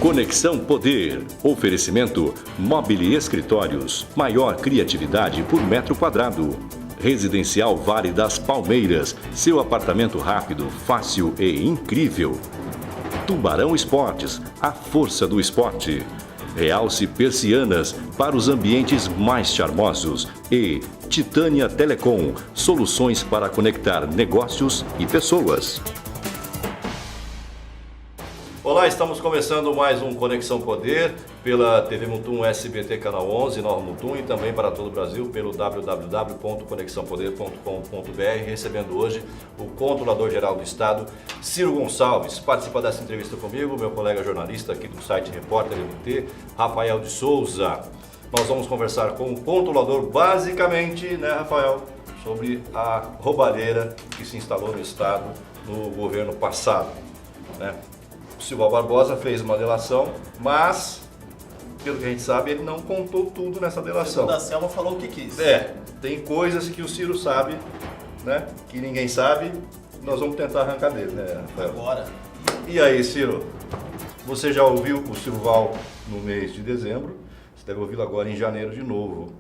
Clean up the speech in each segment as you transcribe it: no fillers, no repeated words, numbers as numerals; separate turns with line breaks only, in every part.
Conexão Poder. Oferecimento Mobile Escritórios. Maior criatividade por metro quadrado. Residencial Vale das Palmeiras. Seu apartamento rápido, fácil e incrível. Tubarão Esportes. A força do esporte. Realce Persianas para os ambientes mais charmosos. E Titânia Telecom. Soluções para conectar negócios e pessoas.
Olá, estamos começando mais um Conexão Poder pela TV Mutum SBT Canal 11, Nova Mutum, e também para todo o Brasil pelo www.conexãopoder.com.br, recebendo hoje o Controlador-Geral do Estado, Ciro Gonçalves. Participa dessa entrevista comigo, meu colega jornalista aqui do site Repórter MT, Rafael de Souza. Nós vamos conversar com o controlador basicamente, né, Rafael, sobre a roubalheira que se instalou no Estado no governo passado, né? O Silval Barbosa fez uma delação, mas, pelo que a gente sabe, ele não contou tudo nessa delação.
A Selma falou o que quis.
Tem coisas que o Ciro sabe, né, que ninguém sabe, nós vamos tentar arrancar dele, né, Rafael?
Agora.
E aí, Ciro, você já ouviu o Silval no mês de dezembro, você deve ouvi-lo agora em janeiro de novo.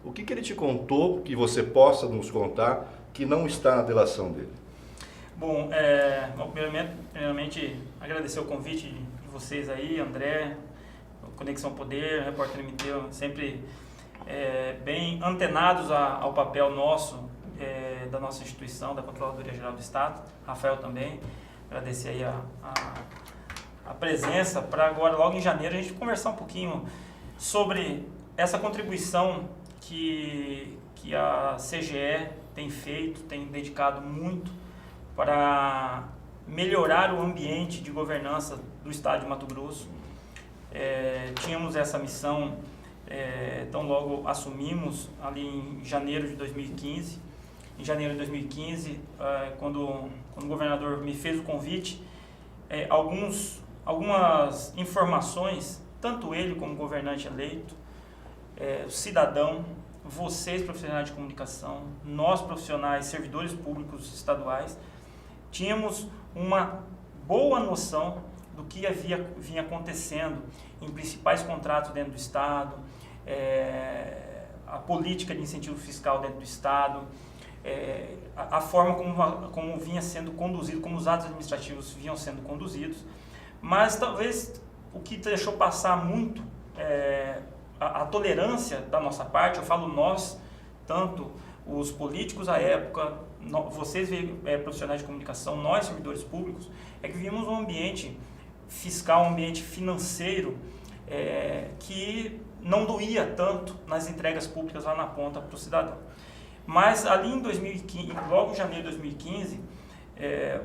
O que ele te contou, que você possa nos contar, que não está na delação dele?
Bom, primeiramente agradecer o convite de vocês aí, André, Conexão Poder, Repórter MT, sempre bem antenados ao papel nosso, da nossa instituição, da Controladoria Geral do Estado, Rafael também, agradecer aí a presença para agora, logo em janeiro, a gente conversar um pouquinho sobre essa contribuição que a CGE tem feito, tem dedicado muito para melhorar o ambiente de governança do Estado de Mato Grosso. Tínhamos essa missão, tão logo assumimos, ali em janeiro de 2015. Em janeiro de 2015, quando o governador me fez o convite, algumas informações, tanto ele como governante eleito, o cidadão, vocês profissionais de comunicação, nós profissionais, servidores públicos estaduais, tínhamos uma boa noção do que vinha acontecendo em principais contratos dentro do Estado, a política de incentivo fiscal dentro do Estado, a forma como vinha sendo conduzido, como os atos administrativos vinham sendo conduzidos, mas talvez o que deixou passar muito a tolerância da nossa parte, eu falo nós, tanto os políticos à época, vocês profissionais de comunicação, nós servidores públicos, que vivíamos um ambiente fiscal, um ambiente financeiro que não doía tanto nas entregas públicas lá na ponta para o cidadão. Mas ali em 2015, logo em janeiro de 2015,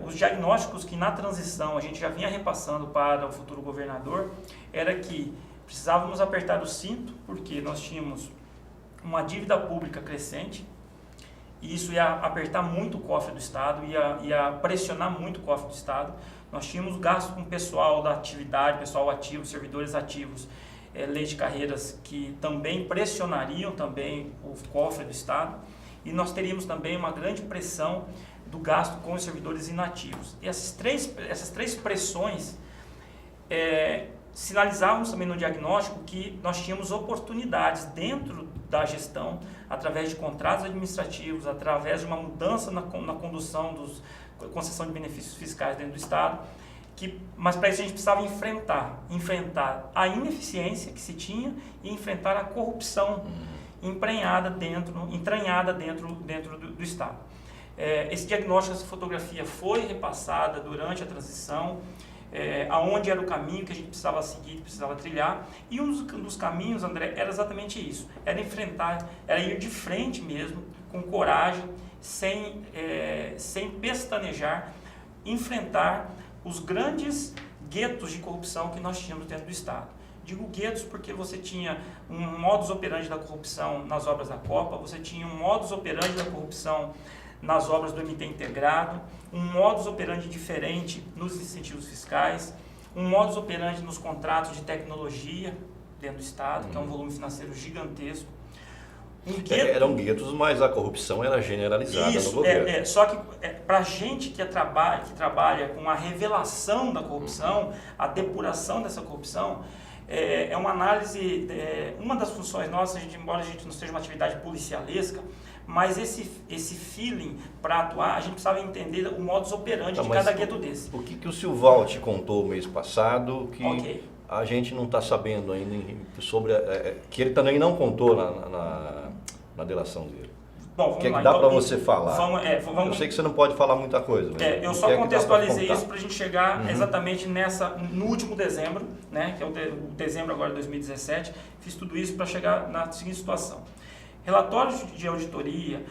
os diagnósticos que na transição a gente já vinha repassando para o futuro governador era que precisávamos apertar o cinto, porque nós tínhamos uma dívida pública crescente, e isso ia apertar muito o cofre do Estado, ia pressionar muito o cofre do Estado. Nós tínhamos gasto com pessoal da atividade, pessoal ativo, servidores ativos, leis de carreiras que também pressionariam também o cofre do Estado, e nós teríamos também uma grande pressão do gasto com os servidores inativos. E essas três pressões sinalizávamos também no diagnóstico que nós tínhamos oportunidades dentro da gestão, através de contratos administrativos, através de uma mudança na condução concessão de benefícios fiscais dentro do Estado, mas para isso a gente precisava enfrentar a ineficiência que se tinha e enfrentar a corrupção entranhada dentro do Estado. Esse diagnóstico, essa fotografia foi repassada durante a transição, aonde era o caminho que a gente precisava seguir, precisava trilhar, e um dos caminhos, André, era exatamente isso, era ir de frente mesmo, com coragem, sem pestanejar, enfrentar os grandes guetos de corrupção que nós tínhamos dentro do Estado. Digo guetos porque você tinha um modus operandi da corrupção nas obras da Copa, você tinha um modus operandi da corrupção nas obras do MT integrado, um modus operandi diferente nos incentivos fiscais, um modus operandi nos contratos de tecnologia dentro do Estado, que é um volume financeiro gigantesco,
Eram guetos, mas a corrupção era generalizada no governo.
Só que para a gente que trabalha com a revelação da corrupção, a depuração dessa corrupção, é uma análise, uma das funções nossas, embora a gente não seja uma atividade policialesca, mas esse feeling para atuar, a gente precisava entender o modus operandi de cada gueto desse.
O que o Silval te contou mês passado que a gente não está sabendo ainda sobre... que ele também não contou na delação dele?
Bom,
o que dá para você falar? Eu sei que você não pode falar muita coisa. Mas
eu só contextualizei isso para a gente chegar exatamente no último dezembro, né, que é o dezembro agora de 2017, fiz tudo isso para chegar na seguinte situação. Relatórios de auditoria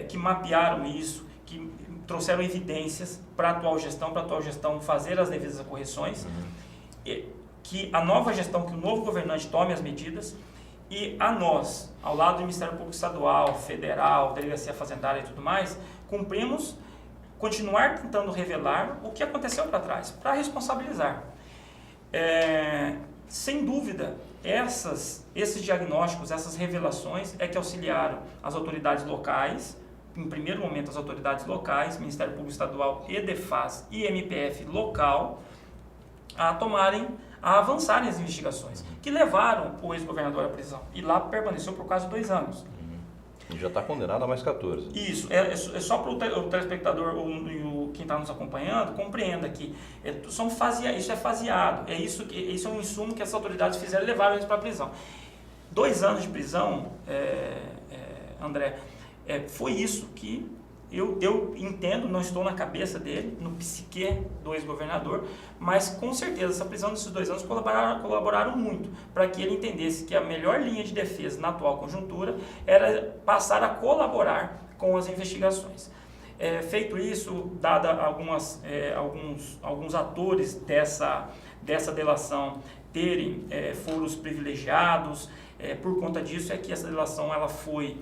que mapearam isso, que trouxeram evidências para a atual gestão fazer as devidas correções, que a nova gestão, que o novo governante tome as medidas, e a nós, ao lado do Ministério Público Estadual, Federal, Delegacia Fazendária e tudo mais, cumprimos continuar tentando revelar o que aconteceu para trás, para responsabilizar. Sem dúvida, esses diagnósticos, essas revelações é que auxiliaram as autoridades locais, em primeiro momento as autoridades locais, Ministério Público Estadual, EDEFAS e MPF local, a avançarem as investigações, que levaram o ex-governador à prisão. E lá permaneceu por quase 2 anos.
E já está condenado a mais 14.
Isso, só para o telespectador ou quem está nos acompanhando, compreenda que isso é faseado, isso é um insumo que as autoridades fizeram e levaram eles para a prisão. 2 anos de prisão, André, foi isso que eu entendo, não estou na cabeça dele, no psique do ex-governador, mas com certeza essa prisão desses 2 anos colaboraram muito para que ele entendesse que a melhor linha de defesa na atual conjuntura era passar a colaborar com as investigações. Feito isso, dada alguns atores dessa delação terem foros privilegiados, por conta disso é que essa delação ela foi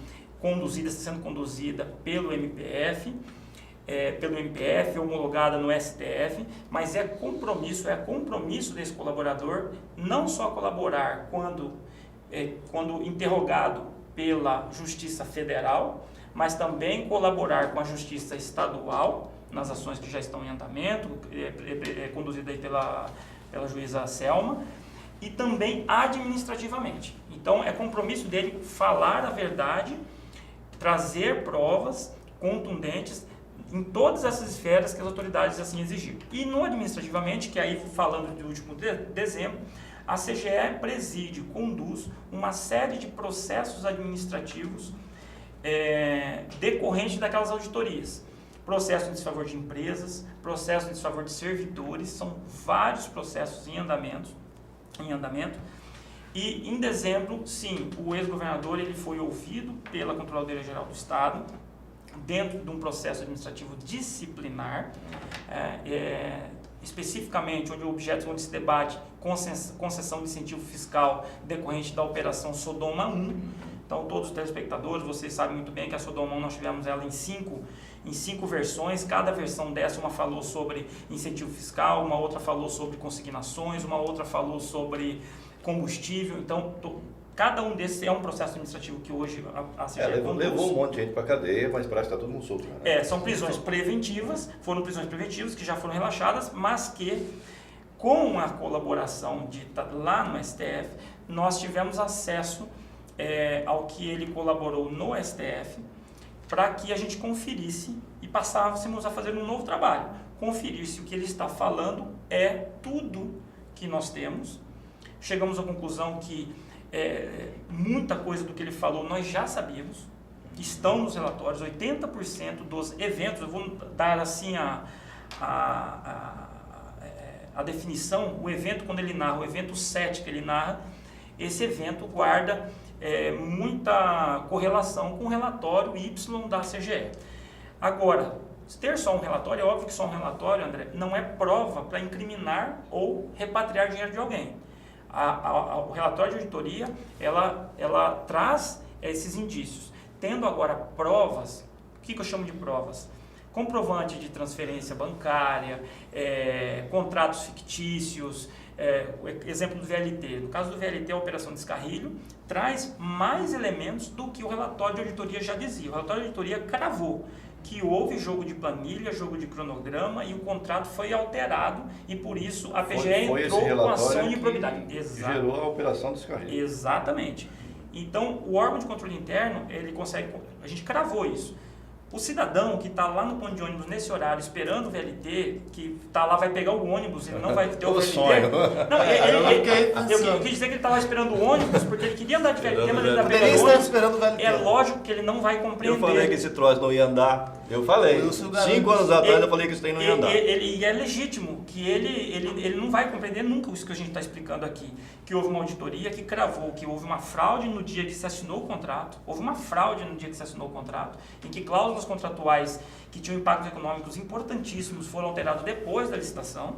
está sendo conduzida pelo MPF, homologada no STF, mas é compromisso desse colaborador não só colaborar quando interrogado pela Justiça Federal, mas também colaborar com a Justiça Estadual nas ações que já estão em andamento, conduzida aí pela juíza Selma, e também administrativamente. Então é compromisso dele falar a verdade, trazer provas contundentes em todas essas esferas que as autoridades assim exigirem. E no administrativamente, que aí falando do último dezembro, a CGE preside, conduz uma série de processos administrativos decorrentes daquelas auditorias. Processo em desfavor de empresas, processo em desfavor de servidores, são vários processos em andamento. E em dezembro, sim, o ex-governador ele foi ouvido pela Controladoria Geral do Estado dentro de um processo administrativo disciplinar, especificamente onde se debate concessão de incentivo fiscal decorrente da Operação Sodoma 1. Então, todos os telespectadores, vocês sabem muito bem que a Sodoma 1 nós tivemos ela em cinco versões, cada versão dessa, uma falou sobre incentivo fiscal, uma outra falou sobre consignações, uma outra falou sobre combustível. Então, cada um desses é um processo administrativo que hoje a CGE
levou um monte de gente para a cadeia, mas parece que está todo mundo solto. Né?
São prisões preventivas, foram prisões preventivas que já foram relaxadas, mas que com a colaboração dita lá no STF, nós tivemos acesso ao que ele colaborou no STF para que a gente conferisse e passássemos a fazer um novo trabalho. Conferir se o que ele está falando é tudo que nós temos. Chegamos à conclusão que muita coisa do que ele falou nós já sabíamos, estão nos relatórios, 80% dos eventos, eu vou dar assim a definição, o evento quando ele narra, o evento 7 que ele narra, esse evento guarda muita correlação com o relatório Y da CGE. Agora, ter só um relatório, é óbvio que só um relatório, André, não é prova para incriminar ou repatriar dinheiro de alguém. O relatório de auditoria, ela traz esses indícios. Tendo agora provas, o que eu chamo de provas? Comprovante de transferência bancária, contratos fictícios, O exemplo do VLT. No caso do VLT, a operação de descarrilho traz mais elementos do que o relatório de auditoria já dizia. O relatório de auditoria cravou que houve jogo de planilha, jogo de cronograma e o contrato foi alterado e por isso a PGE entrou com ação de improbidade.
Gerou a operação de descarrilho.
Exatamente. Então, o órgão de controle interno, ele consegue, a gente cravou isso. O cidadão que está lá no ponto de ônibus nesse horário esperando o VLT, que está lá, vai pegar o ônibus, ele não vai ter o VLT.
Sonho.
Não, eu quis dizer que ele estava esperando o ônibus porque ele queria andar de VLT, mas ele está pegando o ônibus.
Esperando o VLT.
É lógico que ele não vai compreender.
Eu falei que esse troço não ia andar. Eu falei. 5 anos atrás eu falei que isso aí não ia andar.
E é legítimo que ele não vai compreender nunca isso que a gente está explicando aqui. Que houve uma auditoria que cravou que houve uma fraude no dia que se assinou o contrato. Houve uma fraude no dia que se assinou o contrato, em que cláusulas contratuais que tinham impactos econômicos importantíssimos foram alterados depois da licitação.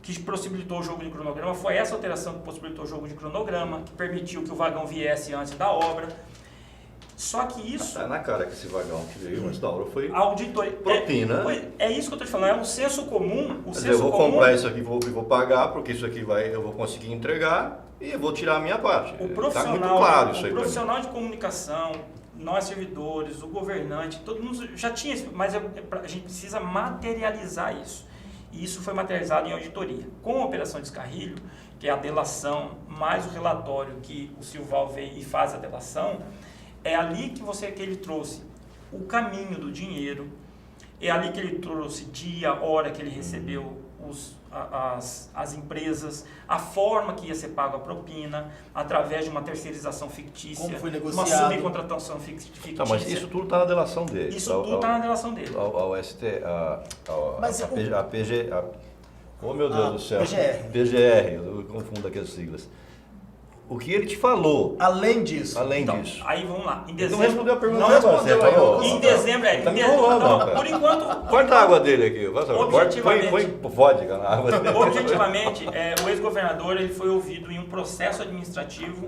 Que possibilitou o jogo de cronograma, foi essa alteração que possibilitou o jogo de cronograma, que permitiu que o vagão viesse antes da obra. Só que isso...
Tá na cara que esse vagão que veio antes da obra foi
auditoria,
propina.
É isso que eu estou te falando, é um senso comum.
Eu vou comprar isso aqui, vou pagar, porque isso aqui eu vou conseguir entregar e eu vou tirar a minha parte. Está muito claro isso aí.
O profissional de comunicação, nós servidores, o governante, todo mundo já tinha isso, mas a gente precisa materializar isso. E isso foi materializado em auditoria. Com a operação de descarrilho, que é a delação, mais o relatório que o Silval vem e faz a delação, é ali que ele trouxe o caminho do dinheiro, é ali que ele trouxe dia, hora que ele recebeu as empresas, a forma que ia ser pago a propina, através de uma terceirização fictícia,
como foi negociado,
uma subcontratação fictícia.
Tá, mas isso tudo está na delação dele.
Isso tudo está na delação dele.
Ao ST, a PG... Oh, meu Deus do céu.
PGR,
eu confundo aquelas siglas. O que ele te falou.
Além disso.
Aí vamos lá. Em dezembro,
não respondeu a pergunta.
Não respondeu.
Em dezembro, por enquanto...
Corta a água dele aqui.
Objetivamente,
põe vodka na água dele.
Objetivamente, o ex-governador ele foi ouvido em um processo administrativo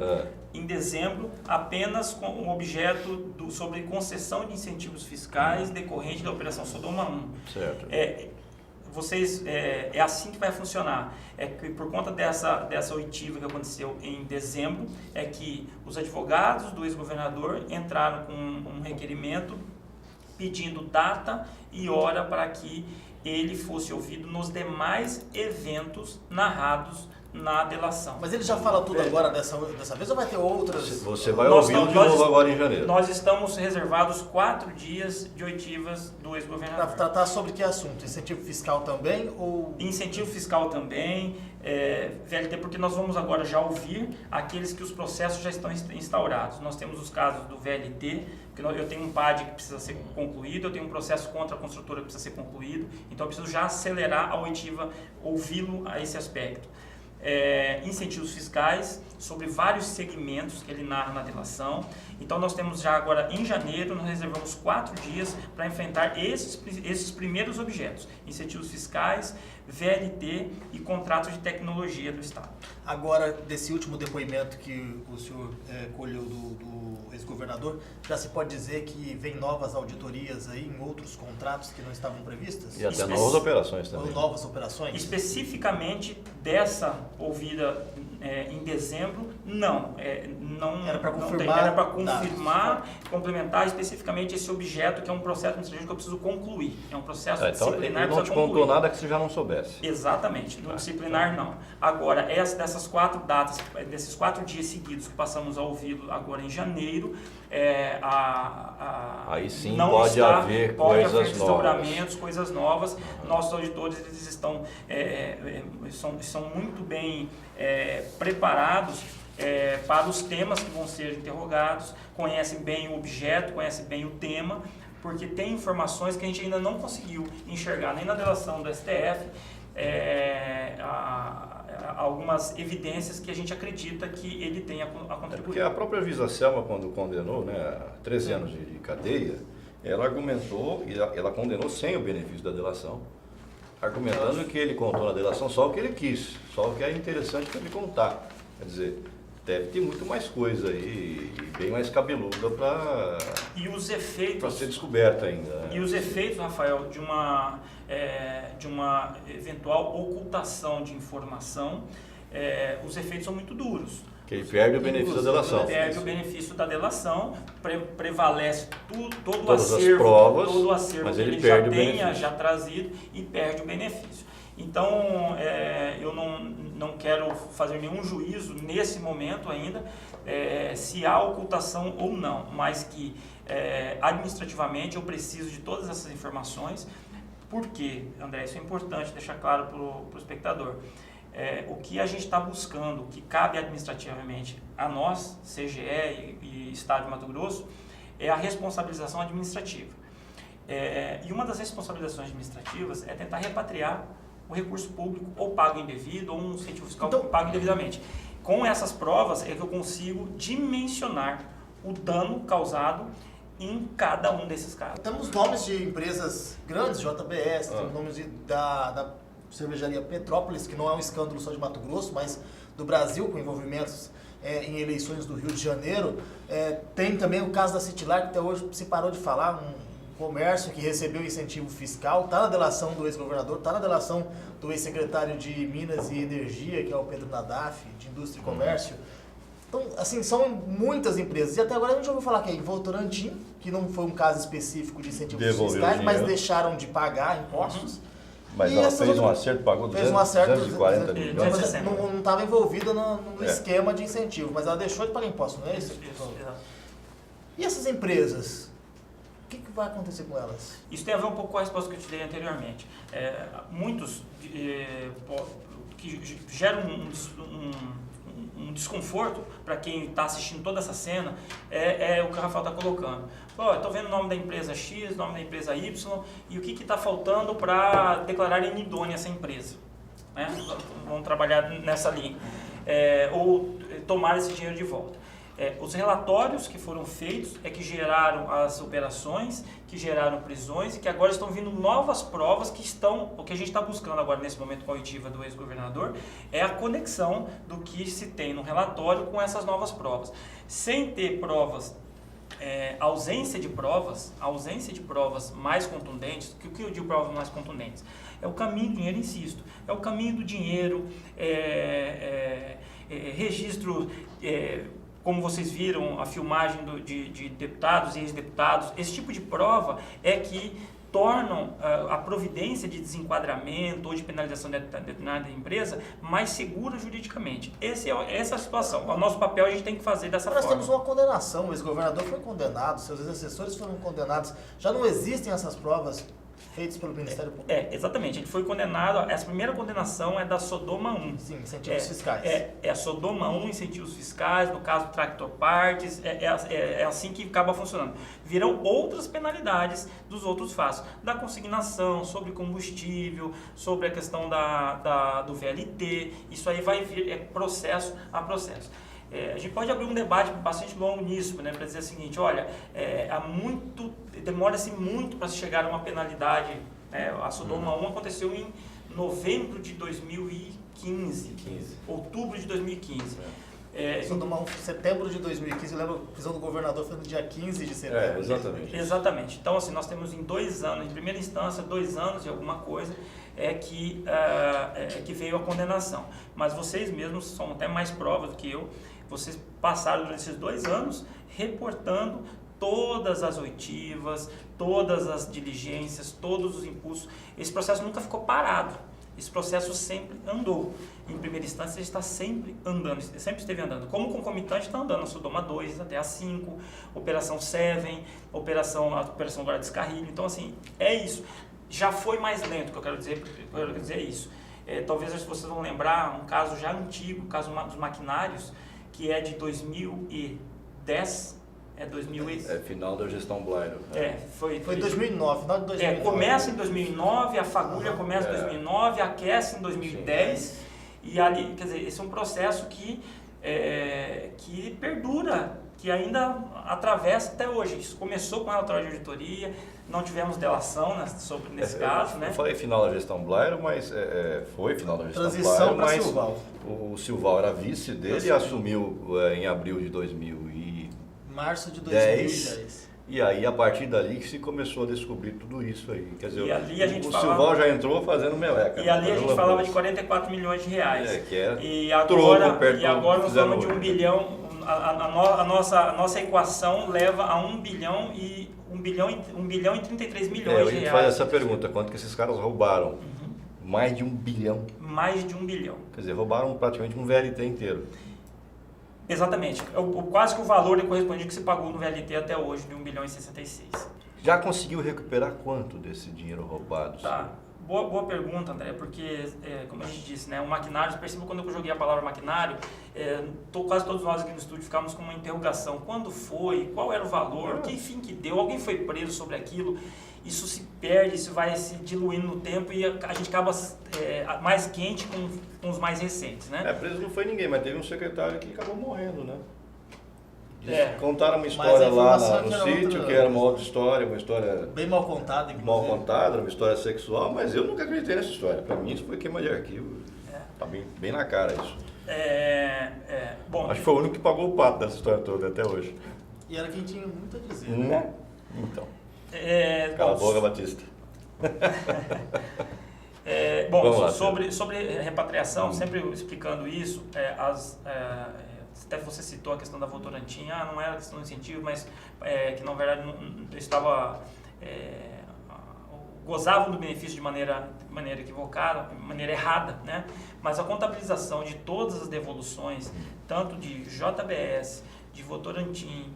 em dezembro, apenas com o objeto sobre concessão de incentivos fiscais decorrente da Operação Sodoma 1.
Certo.
É assim que vai funcionar. É que por conta dessa oitiva que aconteceu em dezembro, é que os advogados do ex-governador entraram com um requerimento pedindo data e hora para que ele fosse ouvido nos demais eventos narrados na delação.
Mas ele já fala tudo agora dessa vez ou vai ter outras?
Você vai ouvi-lo de novo agora em janeiro.
Nós estamos reservados 4 dias de oitivas do ex-governador.
Para tratar sobre que assunto? Incentivo fiscal também?
Incentivo fiscal também, VLT, porque nós vamos agora já ouvir aqueles que os processos já estão instaurados. Nós temos os casos do VLT, porque eu tenho um PAD que precisa ser concluído, eu tenho um processo contra a construtora que precisa ser concluído, então eu preciso já acelerar a oitiva, ouvi-lo a esse aspecto. Incentivos fiscais sobre vários segmentos que ele narra na delação. Então nós temos já agora em janeiro, nós reservamos 4 dias para enfrentar esses primeiros objetos: incentivos fiscais, VLT e contratos de tecnologia do Estado.
Agora, desse último depoimento que o senhor colheu do ex-governador, já se pode dizer que vem novas auditorias aí em outros contratos que não estavam previstas?
E até novas operações também.
Ou novas operações?
Especificamente dessa ouvida em dezembro, não.
Era para confirmar?
Era para confirmar, complementar especificamente esse objeto, que é um processo administrativo que eu preciso concluir. É um processo disciplinar que
não te contou nada que você já não soubesse.
Exatamente. No disciplinar, não. Agora, dessas 4 datas, desses 4 dias seguidos que passamos a ouvi-lo agora em janeiro,
aí sim
não
pode haver coisas novas.
Coisas novas. Nossos auditores eles estão são muito bem preparados para os temas que vão ser interrogados, conhecem bem o objeto, conhecem bem o tema, porque tem informações que a gente ainda não conseguiu enxergar nem na delação do STF, algumas evidências que a gente acredita que ele tem a contribuir.
Porque a própria juíza Selma, quando condenou 13 anos de cadeia, ela argumentou e ela condenou sem o benefício da delação, argumentando que ele contou na delação só o que ele quis, só o que é interessante para ele contar. Quer dizer, deve ter muito mais coisa aí, e bem mais cabeluda para
E os efeitos...
ser descoberta ainda. Né?
E os efeitos, Rafael, de uma eventual ocultação de informação, os efeitos são muito duros.
Que ele perde o benefício da delação.
Perde o benefício da delação, prevalece todo o
Todas as
acervo,
provas,
todo o acervo
mas
que
ele
ele
perde
já
o
tenha
benefício.
já trazido e perde o benefício. Então, eu não quero fazer nenhum juízo nesse momento ainda se há ocultação ou não, mas que administrativamente eu preciso de todas essas informações. Por quê, André? Isso é importante deixar claro para o espectador. O que a gente está buscando, o que cabe administrativamente a nós, CGE e Estado de Mato Grosso, é a responsabilização administrativa. E uma das responsabilizações administrativas é tentar repatriar o recurso público ou pago indevido ou um incentivo fiscal pago indevidamente. Com essas provas é que eu consigo dimensionar o dano causado em cada um desses casos.
Temos nomes de empresas grandes, JBS, temos nomes da cervejaria Petrópolis, que não é um escândalo só de Mato Grosso, mas do Brasil, com envolvimentos em eleições do Rio de Janeiro. Tem também o caso da Citylar, que até hoje se parou de falar, um comércio que recebeu incentivo fiscal, está na delação do ex-governador, está na delação do ex-secretário de Minas e Energia, que é o Pedro Nadaf, de Indústria e Comércio. Então, assim, são muitas empresas. E até agora a gente ouviu falar que é em Votorantim, que não foi um caso específico de incentivos fiscais, mas deixaram de pagar impostos.
Mas ela fez um acerto, pagou 240 milhões.
Não estava envolvida no esquema de incentivo, mas ela deixou de pagar impostos, não é isso? E essas empresas? O que vai acontecer com elas?
Isso tem a ver um pouco com a resposta que eu te dei anteriormente. Muitos que geram um desconforto para quem está assistindo toda essa cena é o que o Rafael está colocando. Estou vendo o nome da empresa X, o nome da empresa Y, e o que está faltando para declarar inidônea essa empresa? Né? Vamos trabalhar nessa linha. Ou tomar esse dinheiro de volta. Os relatórios que foram feitos que geraram as operações, que geraram prisões e que agora estão vindo novas provas que estão... O que a gente está buscando agora nesse momento com a oitiva do ex-governador é a conexão do que se tem no relatório com essas novas provas. Sem ter provas, ausência de provas mais contundentes, o que eu digo provas mais contundentes? É o caminho do dinheiro, insisto, é o caminho do dinheiro, registro... como vocês viram, a filmagem de deputados e ex-deputados, esse tipo de prova é que tornam a providência de desenquadramento ou de penalização de determinada empresa mais segura juridicamente. Essa é a situação. O nosso papel a gente tem que fazer dessa forma.
Nós temos uma condenação, o ex-governador foi condenado, seus ex-assessores foram condenados. Já não existem essas provas feitas pelo Ministério Público?
Exatamente. Ele foi condenado, essa primeira condenação é da Sodoma 1.
Sim, incentivos fiscais.
É a Sodoma 1, incentivos fiscais, no caso Tractor Parts, é assim que acaba funcionando. Virão outras penalidades dos outros fatos, da consignação, sobre combustível, sobre a questão do VLT, isso aí vai vir processo a processo. A gente pode abrir um debate bastante longo nisso, né, para dizer o seguinte, olha, demora-se muito para se chegar a uma penalidade. A Sodoma 1 aconteceu em novembro de 2015, outubro de 2015.
Sodoma 1, setembro de 2015, eu lembro, a prisão do governador foi no dia 15 de setembro.
Exatamente. Então, assim, nós temos em 2 anos, em primeira instância, 2 anos e alguma coisa, que veio a condenação. Mas vocês mesmos são até mais provas do que eu. Vocês passaram durante esses 2 anos reportando todas as oitivas, todas as diligências, todos os impulsos. Esse processo nunca ficou parado. Esse processo sempre andou. Em primeira instância, ele está sempre andando, sempre esteve andando. Como concomitante, está andando a Sodoma 2 até a 5, Operação Seven, a Operação Guarda Descarrilho. Então, assim, é isso. Já foi mais lento, que eu quero dizer é isso. Talvez vocês vão lembrar um caso já antigo, o caso dos maquinários, que é de 2010.
Final da gestão Blairo.
Foi 2009, final de 2009.
Começa em 2009, a fagulha começa em 2009, aquece em 2010. E ali, quer dizer, esse é um processo que perdura que ainda atravessa até hoje. Isso começou com o relatório de auditoria, não tivemos delação nesse caso, né?
Eu falei final da gestão Blairo, mas foi final da gestão
Transição
Blairo,
para
mas
Silval.
o Silval era vice dele e assumiu em abril de 2010.
Março de 2010.
E aí, a partir dali que se começou a descobrir tudo isso aí. Quer dizer,
E ali a gente
o
falava-
Silval já entrou fazendo meleca.
E ali a gente
Fazendo
falava
lambuço.
de 44 milhões de reais.
Que era
E
troco
agora,
perto do
nós
fizeram
falamos de 1
hoje.
bilhão. A nossa equação leva a 1 bilhão e 33 milhões
Eu
de
ia te
reais.
fazer essa pergunta, quanto que esses caras roubaram? Mais de 1 bilhão.
Mais de 1 bilhão.
Quer dizer, roubaram praticamente um VLT inteiro.
Exatamente. Quase que o valor correspondia que se pagou no VLT até hoje, de 1 bilhão e 66.
Já conseguiu recuperar quanto desse dinheiro roubado?
Tá. Boa pergunta, André, porque, como a gente disse, né, o maquinário, você percebeu quando eu joguei a palavra maquinário, quase todos nós aqui no estúdio ficamos com uma interrogação. Quando foi? Qual era o valor? Que fim que deu? Alguém foi preso sobre aquilo? Isso se perde, isso vai se diluindo no tempo e a gente acaba mais quente com os mais recentes, né?
Preso não foi ninguém, mas teve um secretário que acabou morrendo, né? Contaram uma
Mas
história
a
lá
informação
no
que era
sítio,
outra-
que era uma outra história, uma história
Bem mal contada, inclusive.
mal contada, uma história sexual, mas eu nunca acreditei nessa história. Pra mim isso foi queima de arquivo. Tá bem na cara isso.
Bom,
Acho que foi o único que pagou o pato dessa história toda até hoje.
E era quem tinha muito a dizer. Né?
Então, cala a boca, Batista. Vamos lá,
sobre repatriação, sempre explicando isso, até você citou a questão da Votorantim, não era questão de incentivo, mas que na verdade estava gozavam do benefício de maneira equivocada, de maneira errada, né? Mas a contabilização de todas as devoluções, tanto de JBS, de Votorantim,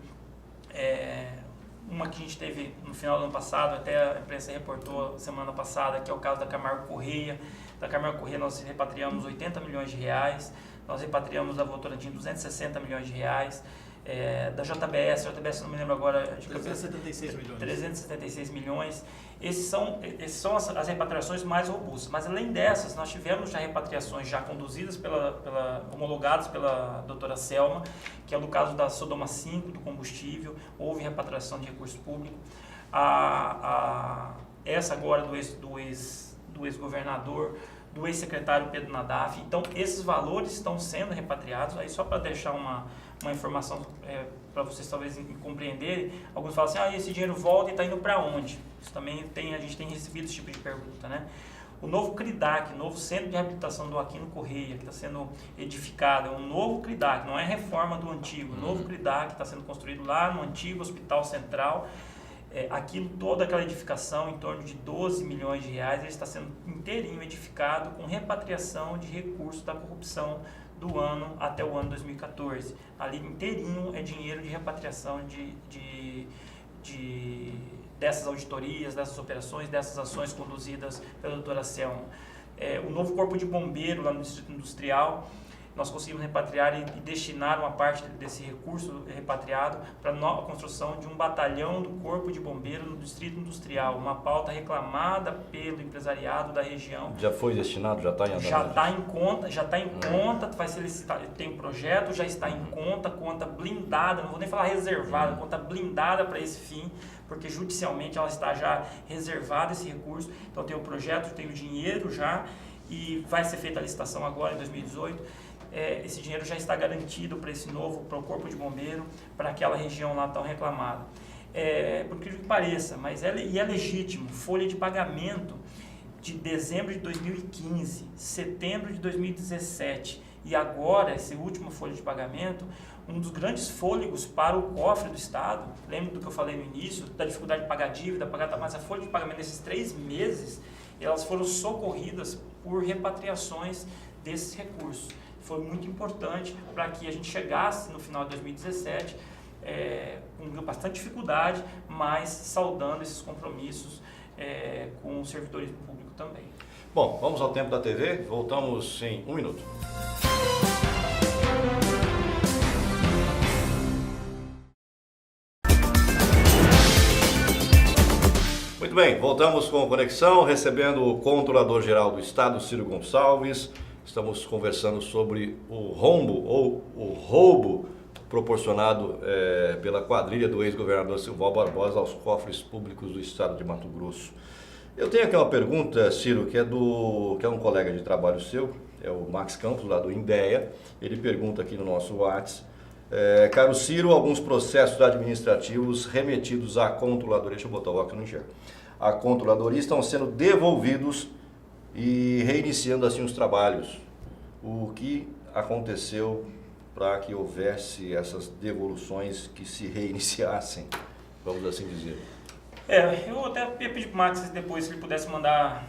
uma que a gente teve no final do ano passado, até a imprensa reportou semana passada, que é o caso da Camargo Correia. Da Camargo Correia nós repatriamos 80 milhões de reais, nós repatriamos da Votorantim 260 milhões de reais, da JBS não me lembro agora de
376 milhões.
376 milhões. Esses são as repatriações mais robustas. Mas além dessas, nós tivemos já repatriações já conduzidas homologadas pela doutora Selma, que é o do caso da Sodoma 5, do combustível, houve repatriação de recurso público. Essa agora do ex-governador, do ex-secretário Pedro Nadaf. Então, esses valores estão sendo repatriados. Aí, só para deixar uma informação para vocês talvez compreenderem, alguns falam assim, esse dinheiro volta e está indo para onde? Isso também a gente tem recebido esse tipo de pergunta, né? O novo CRIDAC, novo Centro de Reabilitação do Aquino Correia, que está sendo edificado, é um novo CRIDAC, não é reforma do antigo, novo CRIDAC está sendo construído lá no antigo Hospital Central. Toda aquela edificação, em torno de 12 milhões de reais, ele está sendo inteirinho edificado com repatriação de recursos da corrupção do ano até o ano 2014. Ali inteirinho é dinheiro de repatriação dessas auditorias, dessas operações, dessas ações conduzidas pela doutora Selma. O novo corpo de bombeiro lá no Distrito Industrial, nós conseguimos repatriar e destinar uma parte desse recurso repatriado para a construção de um batalhão do Corpo de Bombeiro no Distrito Industrial, uma pauta reclamada pelo empresariado da região.
Já foi destinado? Já está em andamento?
Já está em conta, vai ser licitado, tem um projeto, já está em conta blindada, não vou nem falar reservada, conta blindada para esse fim, porque judicialmente ela está já reservada esse recurso. Então tem o projeto, tem o dinheiro já, e vai ser feita a licitação agora em 2018. Esse dinheiro já está garantido para o Corpo de Bombeiro, para aquela região lá tão reclamada. Por incrível que pareça, mas é legítimo, folha de pagamento de dezembro de 2015, setembro de 2017 e agora, essa última folha de pagamento, um dos grandes fôlegos para o cofre do Estado. Lembra do que eu falei no início, da dificuldade de pagar dívida, mas a folha de pagamento nesses 3 meses, elas foram socorridas por repatriações desses recursos. Foi muito importante para que a gente chegasse no final de 2017 com bastante dificuldade, mas saudando esses compromissos com os servidores públicos também.
Bom, vamos ao tempo da TV, voltamos em 1 minuto. Muito bem, voltamos com a conexão, recebendo o Controlador-Geral do Estado, Ciro Gonçalves. Estamos conversando sobre o rombo ou o roubo proporcionado pela quadrilha do ex-governador Silval Barbosa aos cofres públicos do estado de Mato Grosso. Eu tenho aqui uma pergunta, Ciro, que é um colega de trabalho seu, é o Max Campos, lá do INDEA. Ele pergunta aqui no nosso WhatsApp: caro Ciro, alguns processos administrativos remetidos à controladoria, deixa eu botar o óculos, não enxergo, a controladoria estão sendo devolvidos e reiniciando assim os trabalhos. O que aconteceu para que houvesse essas devoluções que se reiniciassem, vamos assim dizer?
Eu até ia pedir para o Max depois se ele pudesse mandar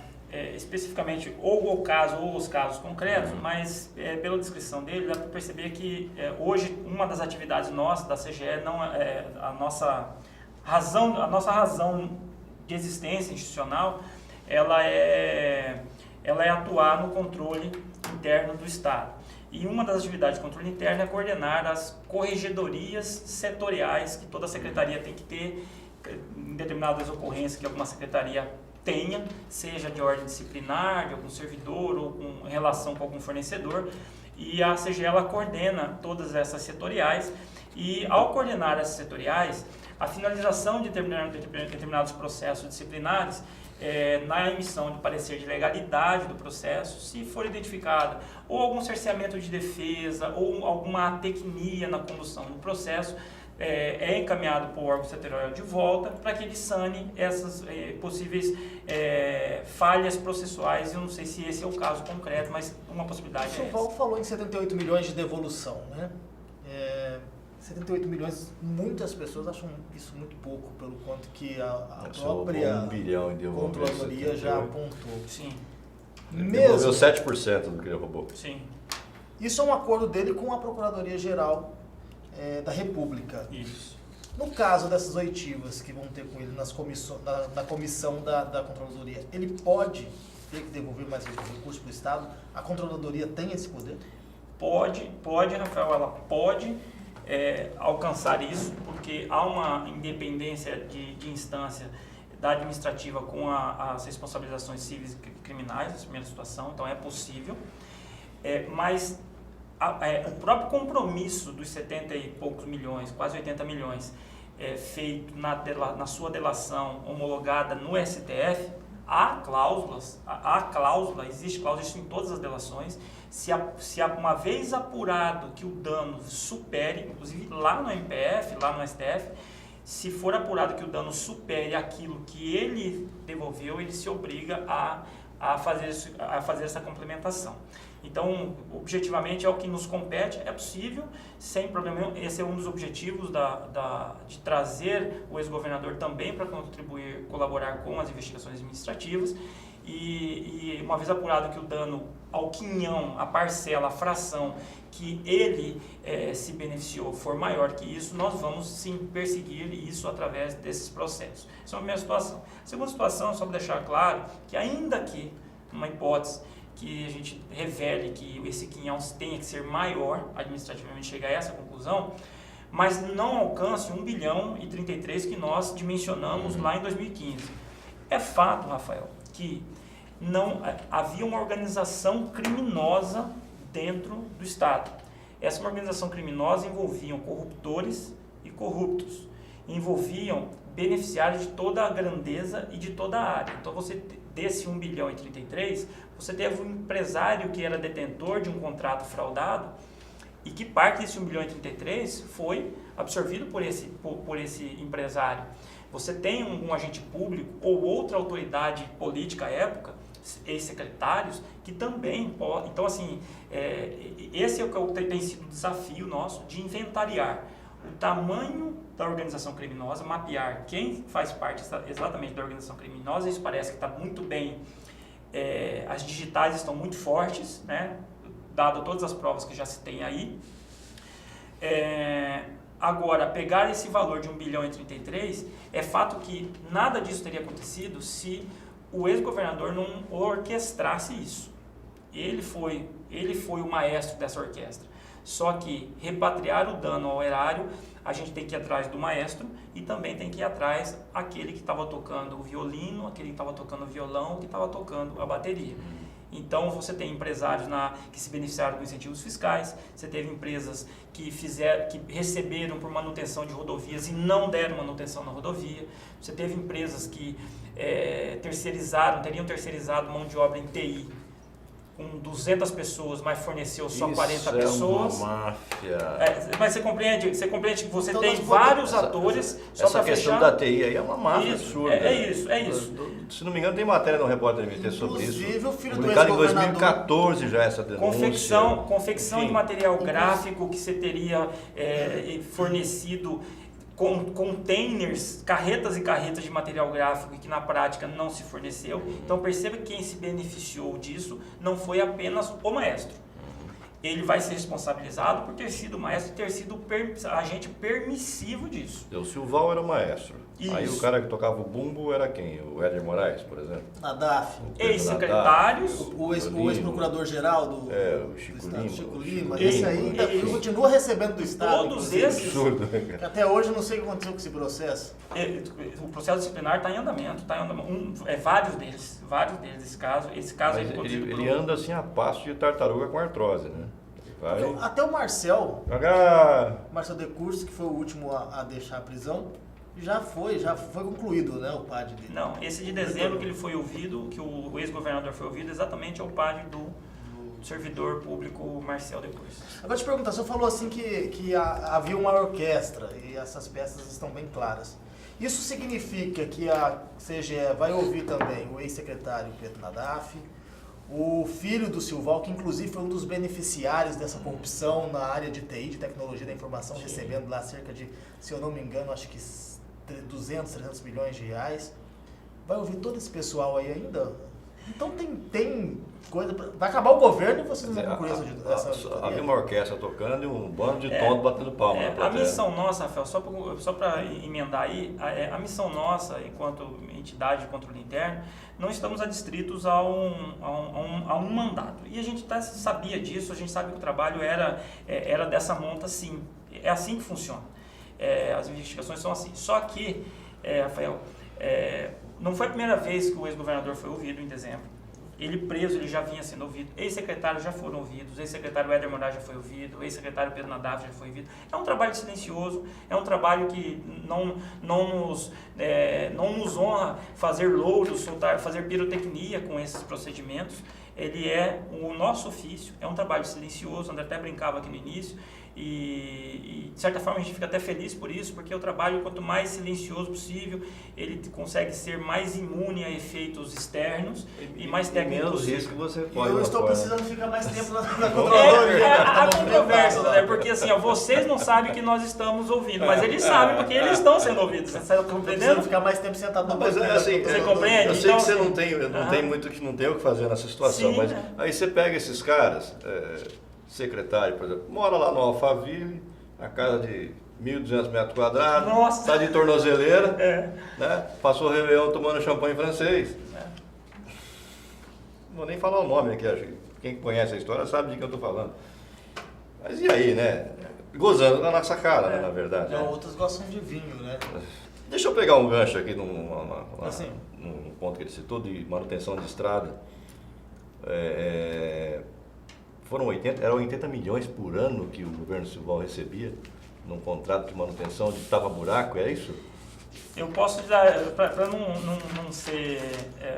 especificamente ou o caso ou os casos concretos, mas pela descrição dele dá para perceber que hoje uma das atividades nossas da CGE não a nossa razão de existência institucional, ela é atuar no controle interno do Estado. E uma das atividades de controle interno é coordenar as corregedorias setoriais que toda secretaria tem que ter em determinadas ocorrências que alguma secretaria tenha, seja de ordem disciplinar, de algum servidor ou com relação com algum fornecedor. E a CGE ela coordena todas essas setoriais e, ao coordenar essas setoriais, a finalização de determinados processos disciplinares na emissão de parecer de legalidade do processo, se for identificada ou algum cerceamento de defesa ou alguma atecnia na condução do processo, é encaminhado para o órgão setorial de volta para que ele sane essas possíveis falhas processuais. Eu não sei se esse é o caso concreto, mas uma possibilidade é essa. O
Silval falou em 78 milhões de devolução, né? 78 milhões, muitas pessoas acham isso muito pouco, pelo quanto que a própria
1 bilhão em devolver,
controladoria já apontou.
Sim.
Devolveu 7% do que ele roubou.
Sim.
Isso é um acordo dele com a Procuradoria-Geral da República.
Isso.
No caso dessas oitivas que vão ter com ele na comissão da Controladoria, ele pode ter que devolver mais recursos para o Estado? A Controladoria tem esse poder?
Pode, Rafael, ela pode alcançar isso, porque há uma independência de instância da administrativa com as responsabilizações cíveis e criminais, essa primeira situação, então é possível, mas o próprio compromisso dos 70 e poucos milhões, quase 80 milhões, feito na sua delação homologada no STF, existe cláusula, isso em todas as delações, se uma vez apurado que o dano supere, inclusive lá no MPF, lá no STF, se for apurado que o dano supere aquilo que ele devolveu, ele se obriga a fazer essa complementação. Então, objetivamente, é o que nos compete, é possível, sem problema nenhum. Esse é um dos objetivos de trazer o ex-governador também para contribuir, colaborar com as investigações administrativas. E uma vez apurado que o dano ao quinhão, a parcela, a fração que ele se beneficiou for maior que isso, nós vamos sim perseguir isso através desses processos. Essa é a primeira situação. A segunda situação, só para deixar claro, que ainda que, numa hipótese, que a gente revele que esse quinhão tenha que ser maior, administrativamente chegar a essa conclusão, mas não alcance 1 bilhão e 33 que nós dimensionamos lá em 2015. É fato, Rafael, que não havia uma organização criminosa dentro do Estado. Essa organização criminosa envolvia corruptores e corruptos, envolviam beneficiários de toda a grandeza e de toda a área. Então, desse 1 bilhão e 33, você teve um empresário que era detentor de um contrato fraudado e que parte desse 1 bilhão e 33 foi absorvido por esse empresário. Você tem um agente público ou outra autoridade política à época, ex-secretários, que também podem. Então, assim, esse é o que tem sido o desafio nosso de inventariar o tamanho da organização criminosa, mapear quem faz parte exatamente da organização criminosa. Isso parece que está muito bem, as digitais estão muito fortes, né, dado todas as provas que já se tem aí. Agora, pegar esse valor de 1 bilhão e 33, é fato que nada disso teria acontecido se o ex-governador não orquestrasse isso. Ele foi o maestro dessa orquestra. Só que repatriar o dano ao erário, a gente tem que ir atrás do maestro e também tem que ir atrás aquele que estava tocando o violino, aquele que estava tocando o violão, que estava tocando a bateria. Então, você tem empresários que se beneficiaram com incentivos fiscais, você teve empresas que receberam por manutenção de rodovias e não deram manutenção na rodovia, você teve empresas que teriam terceirizado mão de obra em TI com 200 pessoas, mas forneceu só 40 pessoas.
Uma máfia.
Mas você compreende que você
Então,
tem vários atores só para
questão
fechar.
da TI aí é uma máfia absurda.
É isso.
Se não me engano, tem matéria no Repórter MT sobre isso.
Inclusive, o filho do
Publicado em
ex-governador.
2014 já essa denúncia.
Confecção
Enfim.
de material gráfico que você teria fornecido containers, carretas e carretas de material gráfico e que na prática não se forneceu. Então perceba que quem se beneficiou disso não foi apenas o maestro. Ele vai ser responsabilizado por ter sido maestro e ter sido agente permissivo disso.
O Silval era o maestro.
Isso.
Aí o cara que tocava o bumbo era quem? O Éder Moraes, por exemplo?
Nadaf.
Ex-secretários.
O ex-procurador-geral do
o Chico
Estado,
Lima.
Chico Lima.
Chico
Esse
Lima.
aí continua recebendo do Estado.
Todos
inclusive.
esses.
Absurdo.
Que até hoje eu não sei o que aconteceu com esse processo.
O processo disciplinar está em andamento, vários deles, esse caso
Mas
ele conduzido
ele anda assim a passo de tartaruga com artrose, né? Vai.
Até o Marcel De Curso, que foi o último a deixar a prisão, já foi concluído, né, o PAD dele.
Não, esse de dezembro que ele foi ouvido, que o ex-governador foi ouvido, exatamente é o PAD do servidor público Marcel De Curso.
Agora te perguntar, você falou assim que havia uma orquestra e essas peças estão bem claras. Isso significa que a CGE vai ouvir também o ex-secretário Pedro Nadaf, o filho do Silval, que inclusive foi um dos beneficiários dessa corrupção na área de TI, de tecnologia da informação, recebendo lá cerca de, se eu não me engano, acho que 200, 300 milhões de reais. Vai ouvir todo esse pessoal aí ainda? Então tem coisa vai acabar o governo e vocês não vão concluir essa auditoria?
Havia uma orquestra tocando e um bando de tonto batendo palma na
A
plateia.
missão nossa, Rafael, só para emendar aí, a missão nossa, enquanto entidade de controle interno, não estamos adstritos a um mandato. E a gente sabia disso, a gente sabe que o trabalho era dessa monta, sim. É assim que funciona. As investigações são assim. Só que, Rafael, não foi a primeira vez que o ex-governador foi ouvido em dezembro. Ele preso, ele já vinha sendo ouvido. Ex-secretários já foram ouvidos. Ex-secretário Éder Moraes já foi ouvido. Ex-secretário Pedro Nadaf já foi ouvido. É um trabalho silencioso. É um trabalho que não nos honra fazer louros, fazer pirotecnia com esses procedimentos. Ele é o nosso ofício. É um trabalho silencioso. O André até brincava aqui no início. E de certa forma a gente fica até feliz por isso, porque o trabalho, quanto mais silencioso possível, ele consegue ser mais imune a efeitos externos e mais técnico
menos
possível.
risco você
E
pode.
eu estou precisando ficar mais tempo na controladoria.
Há controvérsias, né? Porque assim, vocês não sabem que nós estamos ouvindo, mas eles sabem porque eles estão sendo ouvidos. Você está
Precisando
compreendendo?
ficar mais tempo sentado no
Mas
banco.
é assim,
Você compreende?
eu sei
Então,
que você
assim,
não tem muito que não tem o que fazer nessa situação,
Sim,
mas
né?
aí você pega esses caras, secretário, por exemplo, mora lá no Alphaville, a casa de 1.200 metros quadrados,
Nossa!
está de tornozeleira, né? Passou o Réveillon tomando champanhe francês. Não vou nem falar o nome aqui, acho que quem conhece a história sabe de quem eu estou falando. Mas e aí, né? Gozando na nossa cara, né, na verdade.
Não,
né?
outros gostam de vinho, né?
Deixa eu pegar um gancho aqui num ponto que ele citou de manutenção de estrada. Eram 80 milhões por ano que o governo Silval recebia num contrato de manutenção de tapa-buraco, é isso?
Eu posso dar, para não ser...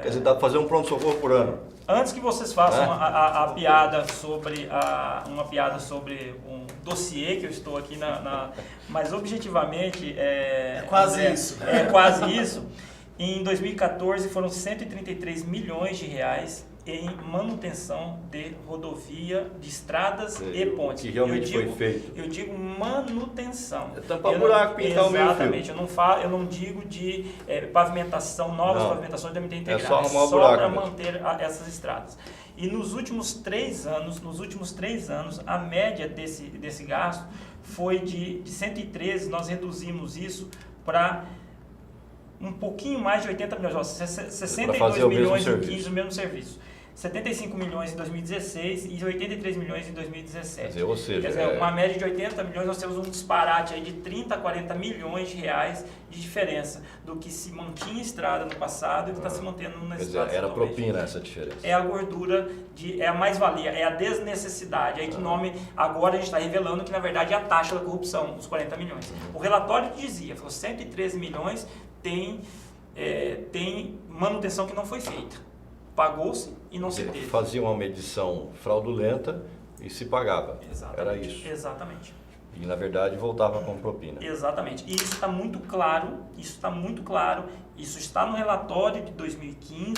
Quer dizer, dá para fazer um pronto-socorro por ano.
Antes que vocês façam a piada sobre uma piada sobre um dossiê que eu estou aqui mas objetivamente
quase isso.
É quase isso. Em 2014 foram 133 milhões de reais em manutenção de rodovia, de estradas e pontes.
Que realmente foi feito.
Eu digo manutenção.
É tampar buraco, pintar o meio-fio.
Exatamente. Eu não digo de pavimentação, novas pavimentações da MT integrada.
É só arrumar o
só
buraco
para
mesmo.
manter essas estradas. E nos últimos 3 anos, a média desse gasto foi de 113, nós reduzimos isso para um pouquinho mais de 80 milhões, 62 milhões em 15 o mesmo serviço. 75 milhões em 2016 e 83 milhões em 2017.
Quer dizer, ou seja,
Quer dizer, uma média de 80 milhões, nós temos um disparate aí de 30 a 40 milhões de reais de diferença do que se mantinha em estrada no passado e que está se mantendo na
quer dizer,
estrada.
era
atualmente.
propina essa diferença.
É a gordura, é a mais-valia, é a desnecessidade. Aí que nome, agora a gente está revelando que na verdade é a taxa da corrupção, os 40 milhões. O relatório que dizia, falou 113 milhões tem manutenção que não foi feita. Pagou-se e não se teve.
Fazia uma medição fraudulenta e se pagava.
Exatamente.
Era isso.
Exatamente.
E na verdade voltava com propina.
Exatamente. E isso está muito claro, isso está no relatório de 2015,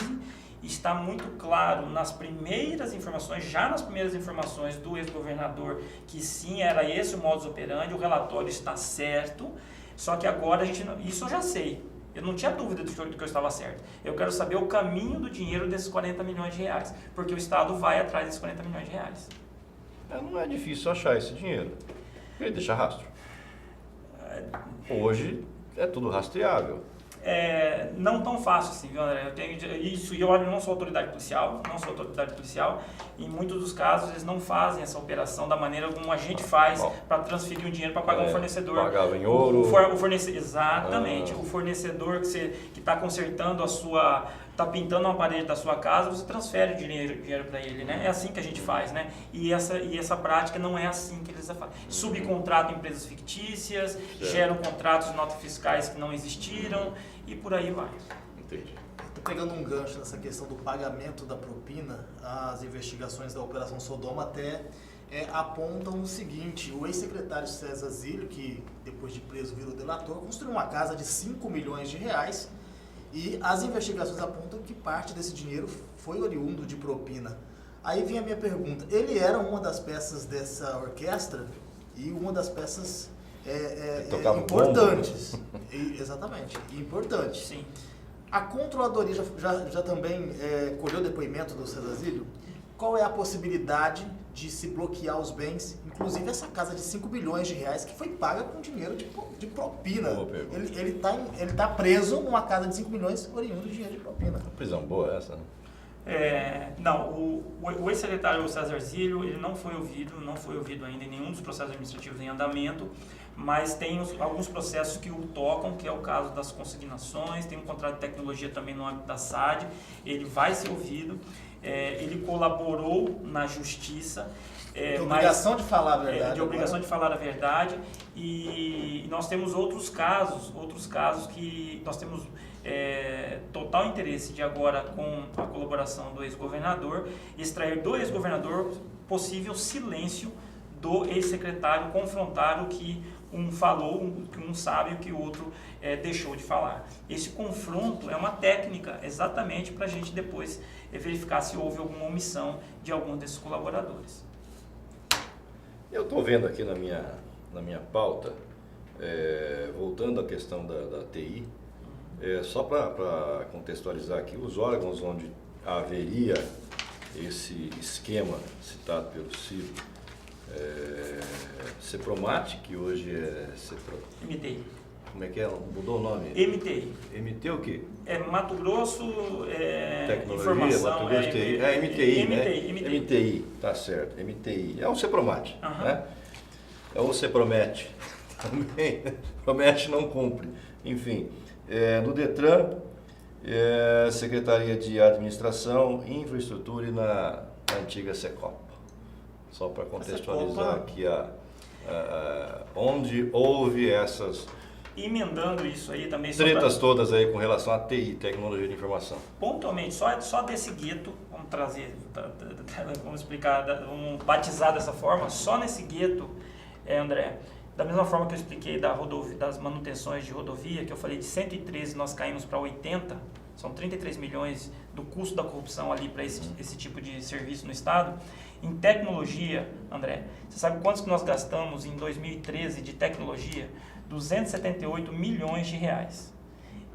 está muito claro nas primeiras informações, já nas primeiras informações do ex-governador, que sim, era esse o modus operandi, o relatório está certo, só que agora isso eu já sei. Eu não tinha dúvida do que eu estava certo. Eu quero saber o caminho do dinheiro desses 40 milhões de reais, porque o Estado vai atrás desses 40 milhões de reais.
Não é difícil achar esse dinheiro. Ele deixa rastro. Hoje é tudo rastreável.
Não tão fácil assim, viu, André? Eu tenho isso, e eu não sou autoridade policial, em muitos dos casos eles não fazem essa operação da maneira como a gente faz para transferir o dinheiro para pagar um fornecedor.
Pagava em ouro.
Exatamente. O fornecedor que está consertando está pintando uma parede da sua casa, você transfere o dinheiro para ele, né? É assim que a gente faz, né? E essa prática não é assim que eles fazem. Subcontratam empresas fictícias, geram contratos de notas fiscais que não existiram e por aí vai.
Entendi.
Estou pegando um gancho nessa questão do pagamento da propina. As investigações da Operação Sodoma até apontam o seguinte: o ex-secretário César Zílio, que depois de preso virou delator, construiu uma casa de 5 milhões de reais. E as investigações apontam que parte desse dinheiro foi oriundo de propina. Aí vem a minha pergunta: ele era uma das peças dessa orquestra e uma das peças importantes. Exatamente, importante.
Sim.
A controladoria já também colheu depoimento do César Zílio. Qual é a possibilidade de se bloquear os bens, inclusive essa casa de 5 bilhões de reais que foi paga com dinheiro de propina? Ele tá preso numa casa de 5 milhões oriundo de dinheiro de propina.
Prisão boa essa, né?
Não, o ex-secretário César Zílio, ele não foi ouvido ainda em nenhum dos processos administrativos em andamento, mas tem alguns processos que o tocam, que é o caso das consignações, tem um contrato de tecnologia também no âmbito da SAD, ele vai ser ouvido. Ele colaborou na justiça.
De obrigação de falar a verdade.
De obrigação de falar a verdade. E nós temos outros casos que nós temos total interesse de agora, com a colaboração do ex-governador, extrair do ex-governador possível silêncio do ex-secretário, confrontar o que um falou, o que um sabe e o que o outro deixou de falar. Esse confronto é uma técnica exatamente para a gente depois verificar se houve alguma omissão de algum desses colaboradores.
Eu estou vendo aqui na minha pauta, voltando à questão da TI, só para contextualizar aqui, os órgãos onde haveria esse esquema citado pelo Ciro, CEPROMAT, que hoje é
MTI.
Como é que é? Mudou o nome?
MTI.
MT o quê?
Mato Grosso,
Tecnologia,
informação.
Mato Grosso TI. MTI, né?
MTI.
MTI, tá certo. MTI. É um CEPROMAT, né? É um CEPROMET. Também, promete, não cumpre. Enfim, no DETRAN, Secretaria de Administração, Infraestrutura e na antiga SECOP. Só para contextualizar aqui onde houve essas
emendando isso aí também.
Tretas todas aí com relação à TI, tecnologia de informação.
Pontualmente, só desse gueto, vamos trazer, vamos explicar, vamos batizar dessa forma, só nesse gueto, André, da mesma forma que eu expliquei das manutenções de rodovia, que eu falei de 113 nós caímos para 80, são 33 milhões do custo da corrupção ali para esse tipo de serviço no Estado. Em tecnologia, André, você sabe quantos que nós gastamos em 2013 de tecnologia? 278 milhões de reais.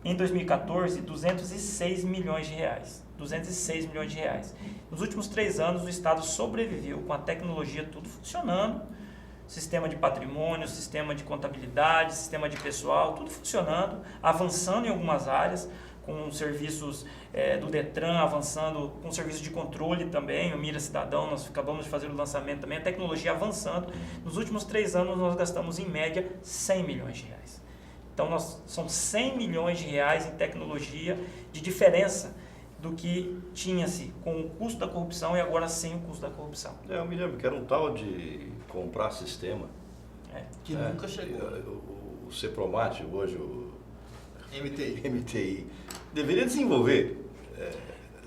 Em 2014, 206 milhões de reais. 206 milhões de reais. Nos últimos 3 anos, o Estado sobreviveu com a tecnologia tudo funcionando, sistema de patrimônio, sistema de contabilidade, sistema de pessoal, tudo funcionando, avançando em algumas áreas, com serviços do Detran avançando, com serviços de controle também, o Mira Cidadão, nós acabamos de fazer o lançamento também, a tecnologia avançando. Nos últimos 3 anos nós gastamos em média 100 milhões de reais. Então são 100 milhões de reais em tecnologia de diferença do que tinha-se com o custo da corrupção e agora sem o custo da corrupção.
Eu me lembro que era um tal de comprar sistema.
Que nunca chegou.
O Cepromat, hoje o
MTI.
deveria desenvolver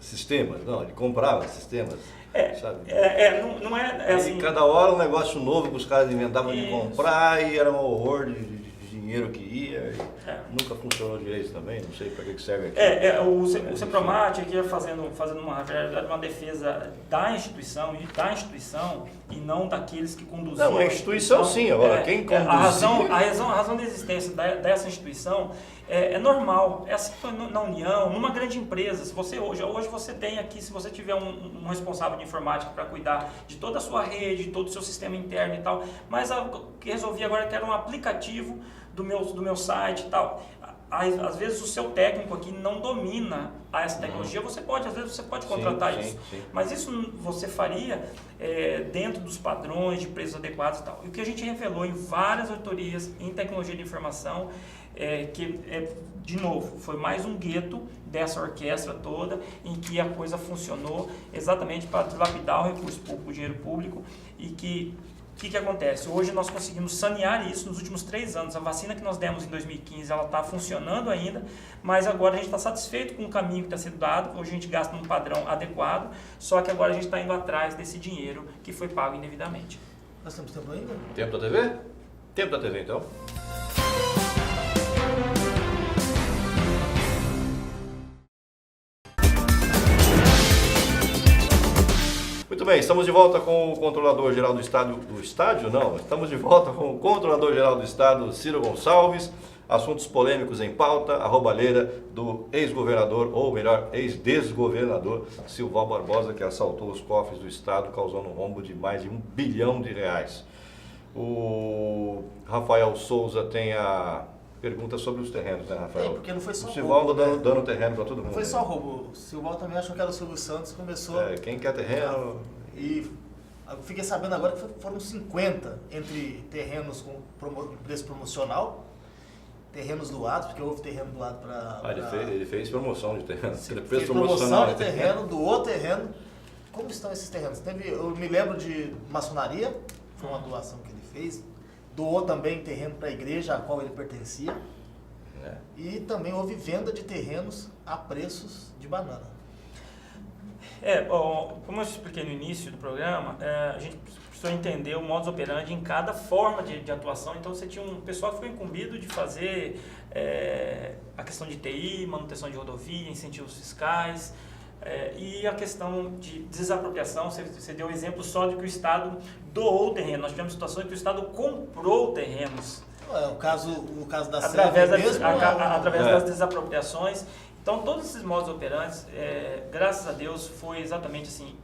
sistemas, não, ele comprava sistemas, sabe?
Não é assim.
E cada hora um negócio novo que os caras inventavam de
Isso.
comprar e era um horror de dinheiro que ia e nunca funcionou direito também, não sei para que serve aqui.
O Cepromat aqui fazendo uma defesa da instituição e não daqueles que conduziam.
Não, a instituição sim, agora quem conduzia...
A razão da existência dessa instituição é normal, é assim na União, numa grande empresa. Se você hoje você tem aqui, se você tiver um responsável de informática para cuidar de toda a sua rede, de todo o seu sistema interno e tal, mas o que resolvi agora é que era um aplicativo do meu site e tal. Às vezes o seu técnico aqui não domina essa tecnologia, às vezes você pode contratar isso, mas isso você faria dentro dos padrões de preços adequados e tal. E o que a gente revelou em várias auditorias em tecnologia de informação de novo, foi mais um gueto dessa orquestra toda, em que a coisa funcionou exatamente para dilapidar o recurso público, o dinheiro público, e que o que acontece? Hoje nós conseguimos sanear isso nos últimos 3 anos. A vacina que nós demos em 2015, ela está funcionando ainda, mas agora a gente está satisfeito com o caminho que está sendo dado. Hoje a gente gasta num padrão adequado, só que agora a gente está indo atrás desse dinheiro que foi pago indevidamente.
Nós temos tempo ainda?
Tempo da TV? Tempo da TV, então. Muito bem, estamos de volta com o controlador-geral do Estado, não, estamos de volta com o controlador-geral do Estado, Ciro Gonçalves, assuntos polêmicos em pauta, a roubalheira do ex-governador, ou melhor, ex-desgovernador Silval Barbosa, que assaltou os cofres do Estado, causando um rombo de mais de R$1 bilhão. O Rafael Souza tem a pergunta sobre os terrenos, né, Rafael?
Porque não foi só
o Silval
roubo,
dando terreno para todo mundo.
Não foi só roubo. O Silval também achou que era o Silvio Santos, começou...
Quem quer terreno...
E eu fiquei sabendo agora que foram 50 entre terrenos com preço promocional, terrenos doados, porque houve terreno doado para...
Ele fez promoção de terreno.
Fez promoção de terreno, doou terreno. Como estão esses terrenos? Eu me lembro de maçonaria, foi uma doação que ele fez. Doou também terreno para a igreja a qual ele pertencia. E também houve venda de terrenos a preços de banana.
Como eu expliquei no início do programa, a gente precisou entender o modus operandi em cada forma de atuação. Então você tinha um pessoal que foi incumbido de fazer a questão de TI, manutenção de rodovia, incentivos fiscais, e a questão de desapropriação. Você deu exemplo só de que o Estado doou o terreno. Nós tivemos situação em que o Estado comprou terrenos.
O caso da
através
mesmo,
através das desapropriações. Então, todos esses modus operandi, graças a Deus, foi exatamente assim,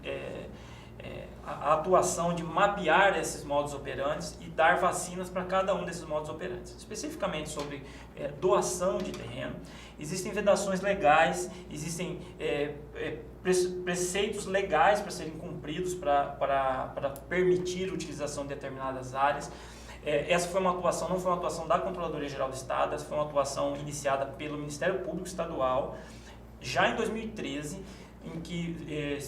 a atuação de mapear esses modus operandi e dar vacinas para cada um desses modus operandi. Especificamente sobre doação de terreno, existem vedações legais, existem preceitos legais para serem cumpridos para permitir a utilização de determinadas áreas. Essa foi uma atuação, não foi uma atuação da Controladoria Geral do Estado, essa foi uma atuação iniciada pelo Ministério Público Estadual, já em 2013, em que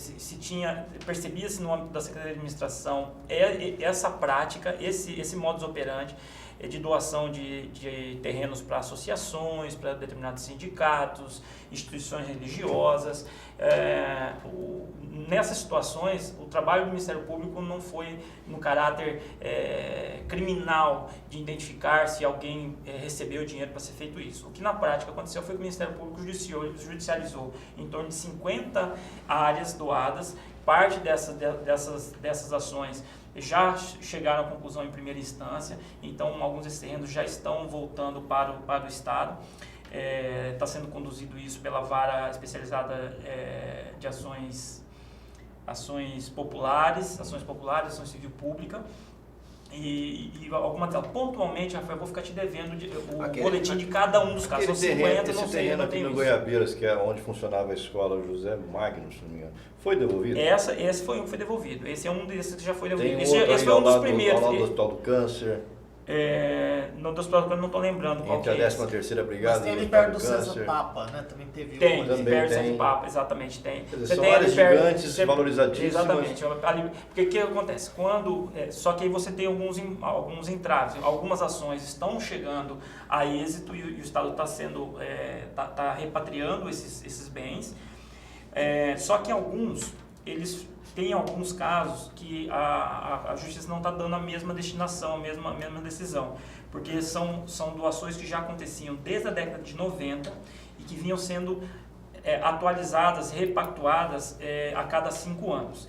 percebia-se no âmbito da Secretaria de Administração essa prática, esse modus operandi de doação de terrenos para associações, para determinados sindicatos, instituições religiosas. Nessas situações, o trabalho do Ministério Público não foi no caráter criminal de identificar se alguém recebeu dinheiro para ser feito isso. O que na prática aconteceu foi que o Ministério Público judicializou em torno de 50 áreas doadas. Parte dessas ações já chegaram à conclusão em primeira instância, então alguns desses terrenos já estão voltando para o Estado. Está sendo conduzido isso pela vara especializada de ações populares, ação civil pública. e alguma tela. Pontualmente, Rafael, eu vou ficar te devendo o boletim de
aquele-
cada um dos casos. São 50,
esse
não sei,
terreno
não
aqui
tenho
no
isso.
Goiabeiras, que é onde funcionava a escola José Magno, se não me engano, foi devolvido?
Esse foi um que foi devolvido. Esse é um desses que já foi devolvido.
Tem
Esse,
outro
esse
aí
foi
ao
um dos
lado,
primeiros.
ao lado do Hospital do Câncer,
No dos próximos eu não estou lembrando qual que
entre
é
a
esse.
13ª Brigada
Mas tem
e o
ali
Hospital
perto
do
do César
Câncer.
Papa, né? Também teve
Tem,
um.
Também
perto
tem.
de Papa, exatamente, tem.
Quer dizer,
Você
são
tem ali
áreas
perto-
gigantes,
você-
valorizadíssimas.
Exatamente. Porque o que acontece? Só que aí você tem alguns entraves, algumas ações estão chegando a êxito e o Estado está sendo, tá repatriando esses bens. Só que eles têm alguns casos que a Justiça não está dando a mesma destinação, a mesma decisão. Porque são doações que já aconteciam desde a década de 90 e que vinham sendo atualizadas, repactuadas a cada 5 anos.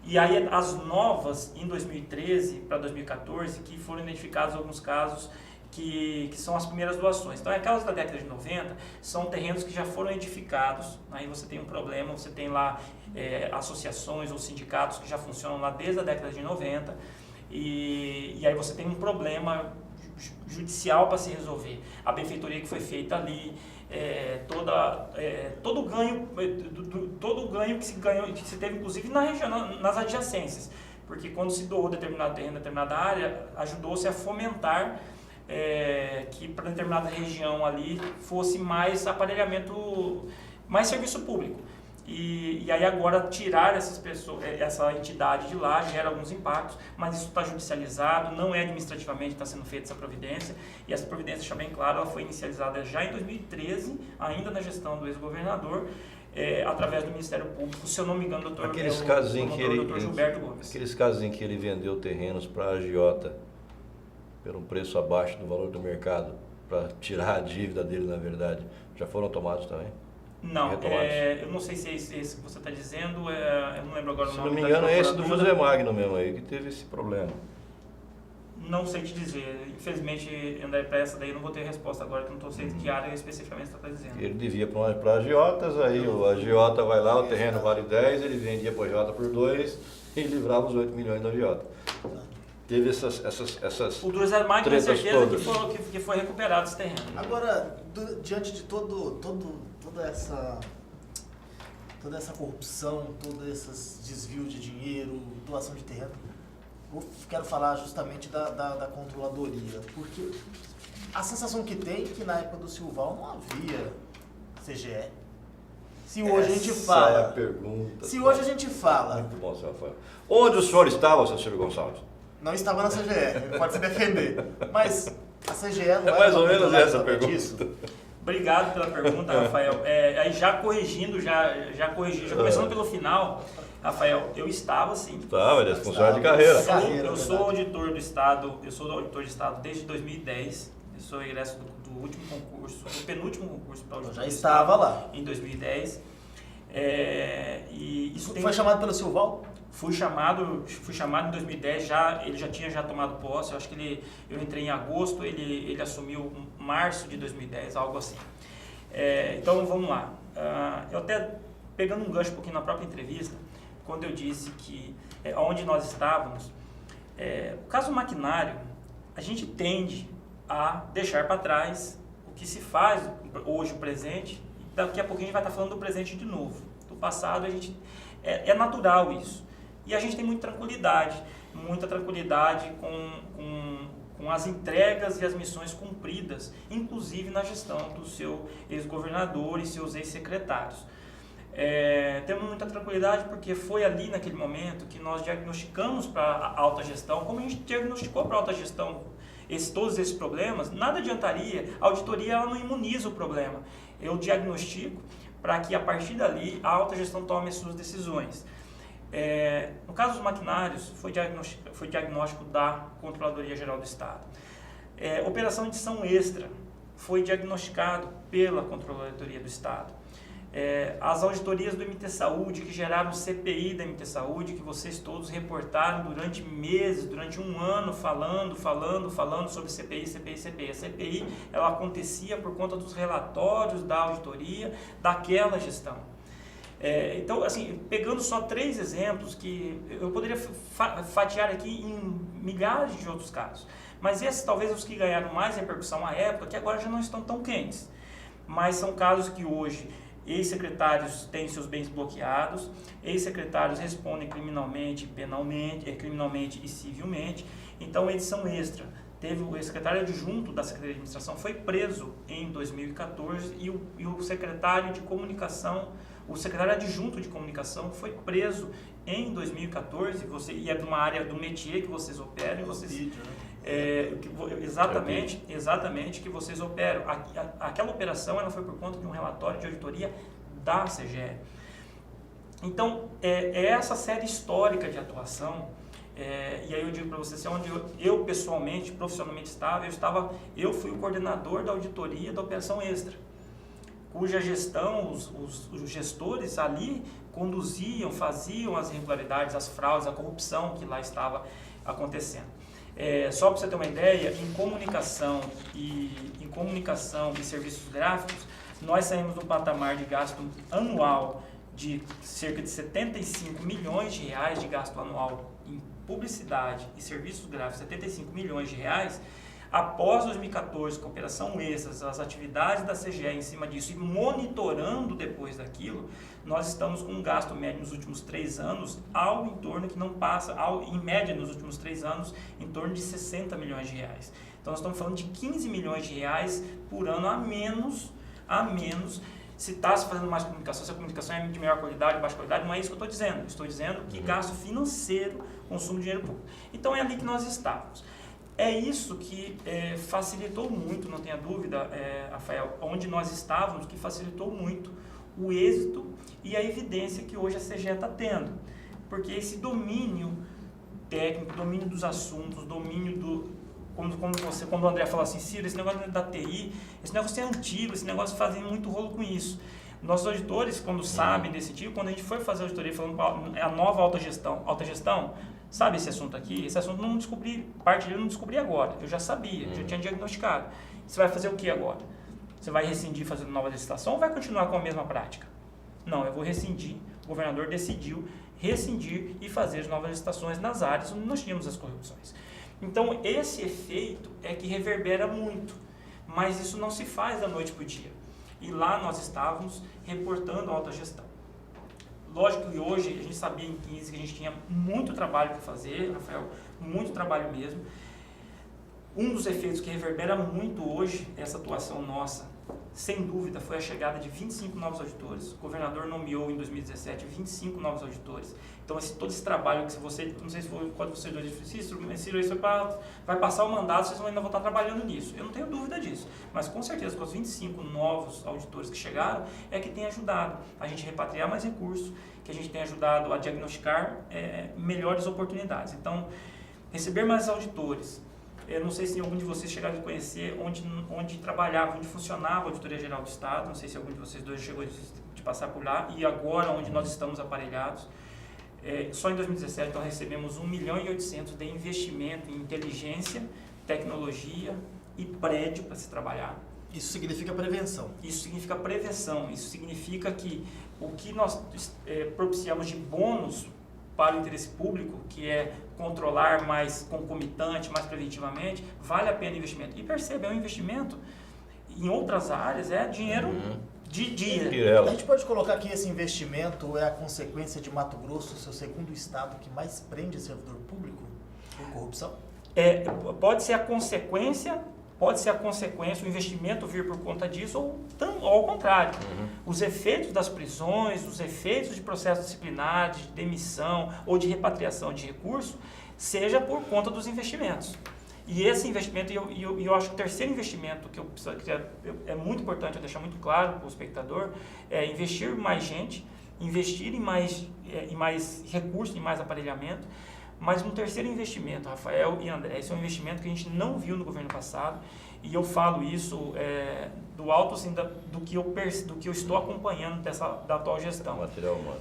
E aí as novas, em 2013 para 2014, que foram identificados alguns casos que são as primeiras doações. Então, aquelas da década de 90 são terrenos que já foram edificados, aí você tem um problema, você tem lá associações ou sindicatos que já funcionam lá desde a década de 90, e aí você tem um problema judicial para se resolver. A benfeitoria que foi feita ali, todo o ganho que se teve, inclusive na região, nas adjacências, porque quando se doou determinado terreno, determinada área, ajudou-se a fomentar que para determinada região ali fosse mais aparelhamento, mais serviço público. E aí agora tirar essas pessoas, essa entidade de lá gera alguns impactos, mas isso está judicializado, não é administrativamente, está sendo feita essa providência, e essa providência, deixa bem claro, ela foi inicializada já em 2013, ainda na gestão do ex-governador, através do Ministério Público, se eu não me engano, doutor Gilberto Gomes.
Aqueles casos em que ele vendeu terrenos para a agiota por um preço abaixo do valor do mercado, para tirar a dívida dele, na verdade, já foram tomados também?
Não, eu não sei se é esse que você está dizendo, eu não lembro agora o
Se
nome.
não me engano, é esse do José Magno mesmo aí, que teve esse problema.
Não sei te dizer, infelizmente, André, para essa daí eu não vou ter resposta agora, que eu não sei de que área especificamente você está dizendo.
Ele devia para agiotas, aí o agiota vai lá, o terreno vale 10, ele vendia para o agiota por 2 e livrava os 8 milhões do agiota. Teve essas
O do José Magno, tenho
tretas
certeza
todas.
que foi recuperado esse terreno.
Agora, diante de toda essa corrupção, todos esses desvios de dinheiro, doação de terreno, eu quero falar justamente da controladoria, porque a sensação que tem é que na época do Silval não havia CGE. Se hoje a gente fala...
Essa é a pergunta.
Se hoje a gente fala...
Muito bom, seu Rafael. Onde o senhor estava, seu Ciro Gonçalves?
Não estava na CGE, ele pode se defender. Mas a CGE não
É mais ou
uma
menos
autoridade
essa
exatamente
pergunta.
isso?
Obrigado pela pergunta, Rafael. Aí já corrigindo, já começando pelo final, Rafael, eu estava sim.
Estava, ele é funcionário de carreira.
Carreira,
Eu sou
verdade.
auditor do Estado, de Estado desde 2010. Eu sou egresso do último concurso, do penúltimo concurso para auditor.
Já
do
estava
Estado,
lá.
em 2010. E isso
Foi chamado pelo Silval?
Fui chamado em 2010, ele já tinha tomado posse, eu acho que eu entrei em agosto, ele assumiu em março de 2010, algo assim. Então vamos lá. Eu até, pegando um gancho um pouquinho na própria entrevista, quando eu disse que onde nós estávamos, o caso maquinário, a gente tende a deixar para trás o que se faz hoje, o presente, e daqui a pouquinho a gente vai estar falando do presente de novo. Do passado, é natural isso. E a gente tem muita tranquilidade com as entregas e as missões cumpridas, inclusive na gestão do seu ex-governador e seus ex-secretários. Temos muita tranquilidade porque foi ali naquele momento que nós diagnosticamos para a alta gestão, como a gente diagnosticou para a alta gestão todos esses problemas, nada adiantaria, a auditoria ela não imuniza o problema. Eu diagnostico para que a partir dali a alta gestão tome as suas decisões. No caso dos maquinários, foi diagnóstico da Controladoria Geral do Estado. Operação de edição extra foi diagnosticado pela Controladoria do Estado. As auditorias do MT Saúde, que geraram CPI da MT Saúde, que vocês todos reportaram durante meses, durante um ano, falando sobre CPI. A CPI ela acontecia por conta dos relatórios da auditoria daquela gestão. Então, assim, pegando só 3 exemplos, que eu poderia fatiar aqui em milhares de outros casos, mas esses talvez os que ganharam mais repercussão à época, que agora já não estão tão quentes, mas são casos que hoje ex-secretários têm seus bens bloqueados, ex-secretários respondem criminalmente, penalmente, criminalmente e civilmente. Então, edição extra. Teve o secretário adjunto da Secretaria de Administração foi preso em 2014 e o secretário de comunicação, o secretário adjunto de comunicação foi preso em 2014. E é de uma área do métier que vocês operam, exatamente que vocês operam. Aquela operação ela foi por conta de um relatório de auditoria da CGE. Então, é essa série histórica de atuação. E aí eu digo para vocês, onde eu pessoalmente, profissionalmente eu fui o coordenador da auditoria da Operação Extra, cuja gestão, os gestores ali conduziam, faziam as irregularidades, as fraudes, a corrupção que lá estava acontecendo. Só para você ter uma ideia, em comunicação e serviços gráficos, nós saímos do patamar de gasto anual de cerca de 75 milhões de reais de gasto anual em publicidade e serviços gráficos, 75 milhões de reais, após 2014, com a Operação Extras, as atividades da CGE em cima disso e monitorando depois daquilo, nós estamos com um gasto médio nos últimos 3 anos, algo em torno que não passa, em média nos últimos 3 anos, em torno de 60 milhões de reais. Então nós estamos falando de 15 milhões de reais por ano a menos, se está se fazendo mais comunicação, se a comunicação é de melhor qualidade, baixa qualidade, não é isso que eu estou dizendo. Estou dizendo que gasto financeiro, consumo de dinheiro público. Então é ali que nós estávamos. É isso que facilitou muito, não tenha dúvida, Rafael, onde nós estávamos, que facilitou muito o êxito e a evidência que hoje a CGE está tendo. Porque esse domínio técnico, domínio dos assuntos, domínio do... Quando o André fala assim, Ciro, esse negócio da TI, esse negócio é antigo, esse negócio fazem muito rolo com isso. Nossos auditores, quando sabem desse tipo, quando a gente foi fazer a auditoria falando a nova autogestão, sabe esse assunto aqui? Esse assunto não descobri, parte dele eu não descobri agora, eu já sabia, já tinha diagnosticado. Você vai fazer o que agora? Você vai rescindir fazendo nova licitação ou vai continuar com a mesma prática? Não, eu vou rescindir. O governador decidiu rescindir e fazer as novas licitações nas áreas onde nós tínhamos as corrupções. Então, esse efeito é que reverbera muito, mas isso não se faz da noite para o dia. E lá nós estávamos reportando a autogestão. Lógico que hoje, a gente sabia em 15 que a gente tinha muito trabalho para fazer, Rafael, muito trabalho mesmo. Um dos efeitos que reverbera muito hoje, essa atuação nossa, sem dúvida, foi a chegada de 25 novos auditores. O governador nomeou em 2017 25 novos auditores. Então, todo esse trabalho que você, não sei se foi quando vocês dois disseram, Ciro, isso vai passar o mandato, vocês ainda vão estar trabalhando nisso. Eu não tenho dúvida disso. Mas, com certeza, com os 25 novos auditores que chegaram, é que tem ajudado a gente repatriar mais recursos, que a gente tem ajudado a diagnosticar melhores oportunidades. Então, receber mais auditores. Eu não sei se algum de vocês chegaram a conhecer onde trabalhava, onde funcionava a Auditoria Geral do Estado. Não sei se algum de vocês dois chegou de passar por lá. E agora, onde nós estamos aparelhados. Só em 2017 nós recebemos 1,8 milhão de investimento em inteligência, tecnologia e prédio para se trabalhar.
Isso significa prevenção.
Isso significa prevenção. Isso significa que o que nós propiciamos de bônus para o interesse público, que é controlar mais concomitante, mais preventivamente, vale a pena o investimento. E perceba, é um investimento em outras áreas, é dinheiro de dia.
A gente pode colocar que esse investimento é a consequência de Mato Grosso, seu segundo estado que mais prende servidor público por corrupção?
Pode ser a consequência, o investimento vir por conta disso, ou ao contrário. Os efeitos das prisões, os efeitos de processos disciplinares, de demissão ou de repatriação de recursos, seja por conta dos investimentos. E esse investimento, eu acho que o terceiro investimento que é muito importante eu deixar muito claro para o espectador, é investir em mais gente, investir em mais recursos, em mais aparelhamento. Mas um terceiro investimento, Rafael e André, esse é um investimento que a gente não viu no governo passado, e eu falo isso do alto assim, do que eu estou acompanhando da atual gestão.
Material humano.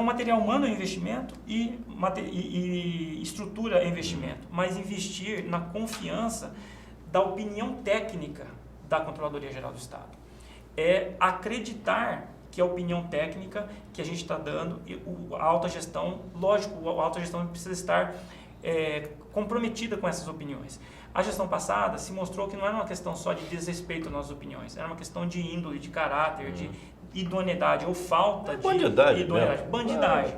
Material humano é investimento e estrutura é investimento, mas investir na confiança da opinião técnica da Controladoria Geral do Estado. É acreditar que é a opinião técnica que a gente está dando, e a alta gestão, lógico, a alta gestão precisa estar comprometida com essas opiniões. A gestão passada se mostrou que não era uma questão só de desrespeito às nossas opiniões, era uma questão de índole, de caráter, de idoneidade ou falta de
bandidagem
idoneidade,
mesmo.
bandidagem.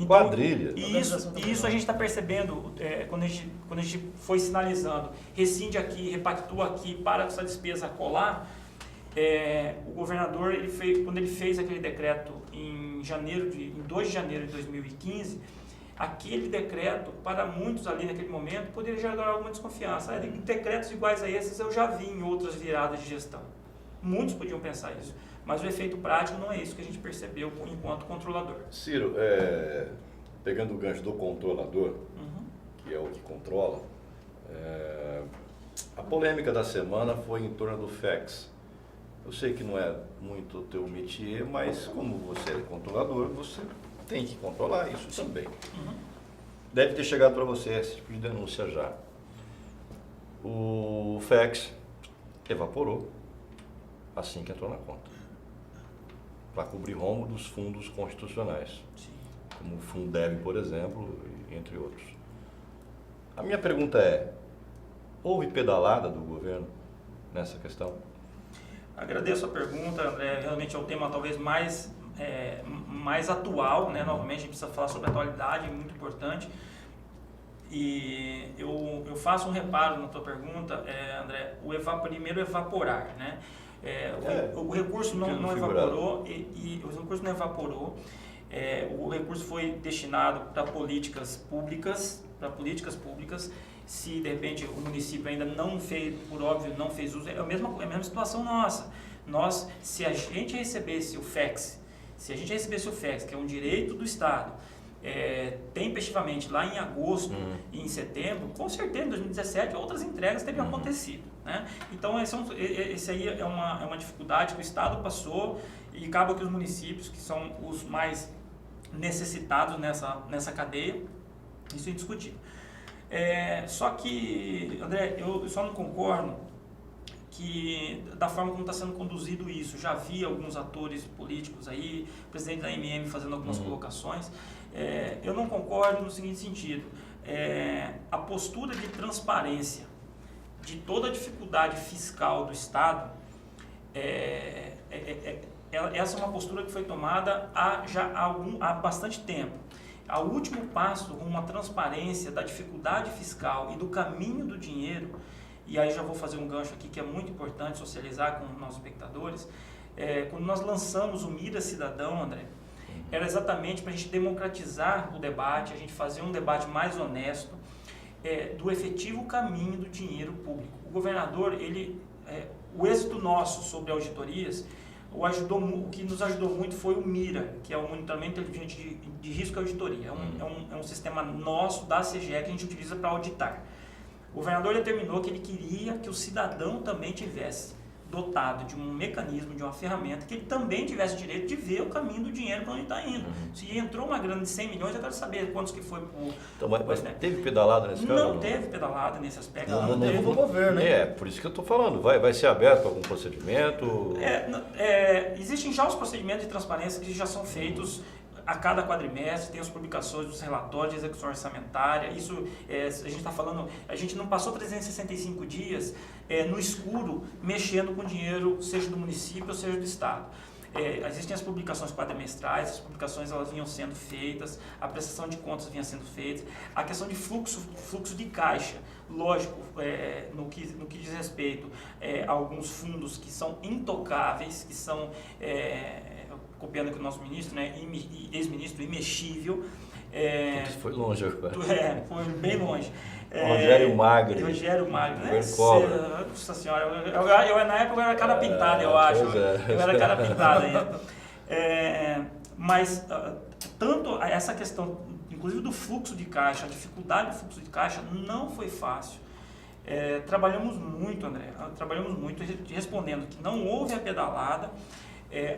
Quadrilha.
E isso a gente está percebendo quando a gente foi sinalizando, rescinde aqui, repactua aqui, para com essa despesa colar. O governador, quando ele fez aquele decreto em 2 de janeiro de 2015, aquele decreto, para muitos ali naquele momento, poderia gerar alguma desconfiança. Decretos iguais a esses eu já vi em outras viradas de gestão. Muitos podiam pensar isso, mas o efeito prático não é isso que a gente percebeu enquanto controlador.
Ciro, pegando o gancho do controlador, que é o que controla, a polêmica da semana foi em torno do FEX. Eu sei que não é muito o teu métier, mas como você é controlador, você tem que controlar isso também. Deve ter chegado para você esse tipo de denúncia já. O FEX evaporou assim que entrou na conta, para cobrir rombo dos fundos constitucionais, como o Fundeb, por exemplo, entre outros. A minha pergunta houve pedalada do governo nessa questão?
Agradeço a pergunta, André. Realmente é o tema talvez mais atual, né? Novamente a gente precisa falar sobre a atualidade, é muito importante. E eu faço um reparo na tua pergunta, André. Primeiro evaporar, né? O recurso não evaporou o recurso não evaporou. O recurso foi destinado para políticas públicas, Se de repente o município ainda não fez, por óbvio, não fez uso, é a mesma situação nossa. Se a gente recebesse o FEX, que é um direito do Estado, tempestivamente lá em agosto e em setembro, com certeza em 2017 outras entregas teriam acontecido, né? Então esse aí é uma dificuldade que o Estado passou e acaba que os municípios, que são os mais necessitados nessa cadeia, isso é indiscutível. Só que, André, eu só não concordo da forma como está sendo conduzido isso. Já vi alguns atores políticos aí, o presidente da MM fazendo algumas colocações. Eu não concordo no seguinte sentido: a postura de transparência de toda a dificuldade fiscal do Estado, essa é uma postura que foi tomada há bastante tempo. O último passo rumo à transparência da dificuldade fiscal e do caminho do dinheiro, e aí já vou fazer um gancho aqui que é muito importante socializar com os nossos espectadores, quando nós lançamos o Mira Cidadão, André, era exatamente para a gente democratizar o debate, a gente fazer um debate mais honesto do efetivo caminho do dinheiro público. O governador, o êxito nosso sobre auditorias, o que nos ajudou muito foi o MIRA, que é o Monitoramento Inteligente de Risco e Auditoria. É um sistema nosso, da CGE, que a gente utiliza para auditar. O governador determinou que ele queria que o cidadão também tivesse dotado de um mecanismo, de uma ferramenta, que ele também tivesse direito de ver o caminho do dinheiro para onde está indo. Se entrou uma grana de 100 milhões, eu quero saber quantos que foi por...
Então, mas teve pedalada nesse caso?
Não teve pedalada nesse aspecto.
Não teve do governo, né?
Por isso que eu estou falando. Vai ser aberto algum procedimento?
Existem já os procedimentos de transparência que já são feitos a cada quadrimestre, tem as publicações dos relatórios de execução orçamentária. Isso, a gente está falando, a gente não passou 365 dias no escuro mexendo com dinheiro, seja do município ou seja do Estado. Existem as publicações quadrimestrais, as publicações elas vinham sendo feitas, a prestação de contas vinha sendo feita, a questão de fluxo de caixa, lógico, no que diz respeito a alguns fundos que são intocáveis, que são, copiando aqui o nosso ministro, né, ex-ministro imexível.
Foi longe agora.
Foi bem longe.
Rogério Magri.
Né? Nossa senhora, na época eu era cara pintada, eu acho. Eu era cara pintada ainda. Mas tanto essa questão, inclusive do fluxo de caixa, a dificuldade do fluxo de caixa não foi fácil. Trabalhamos muito, André, respondendo que não houve a pedalada.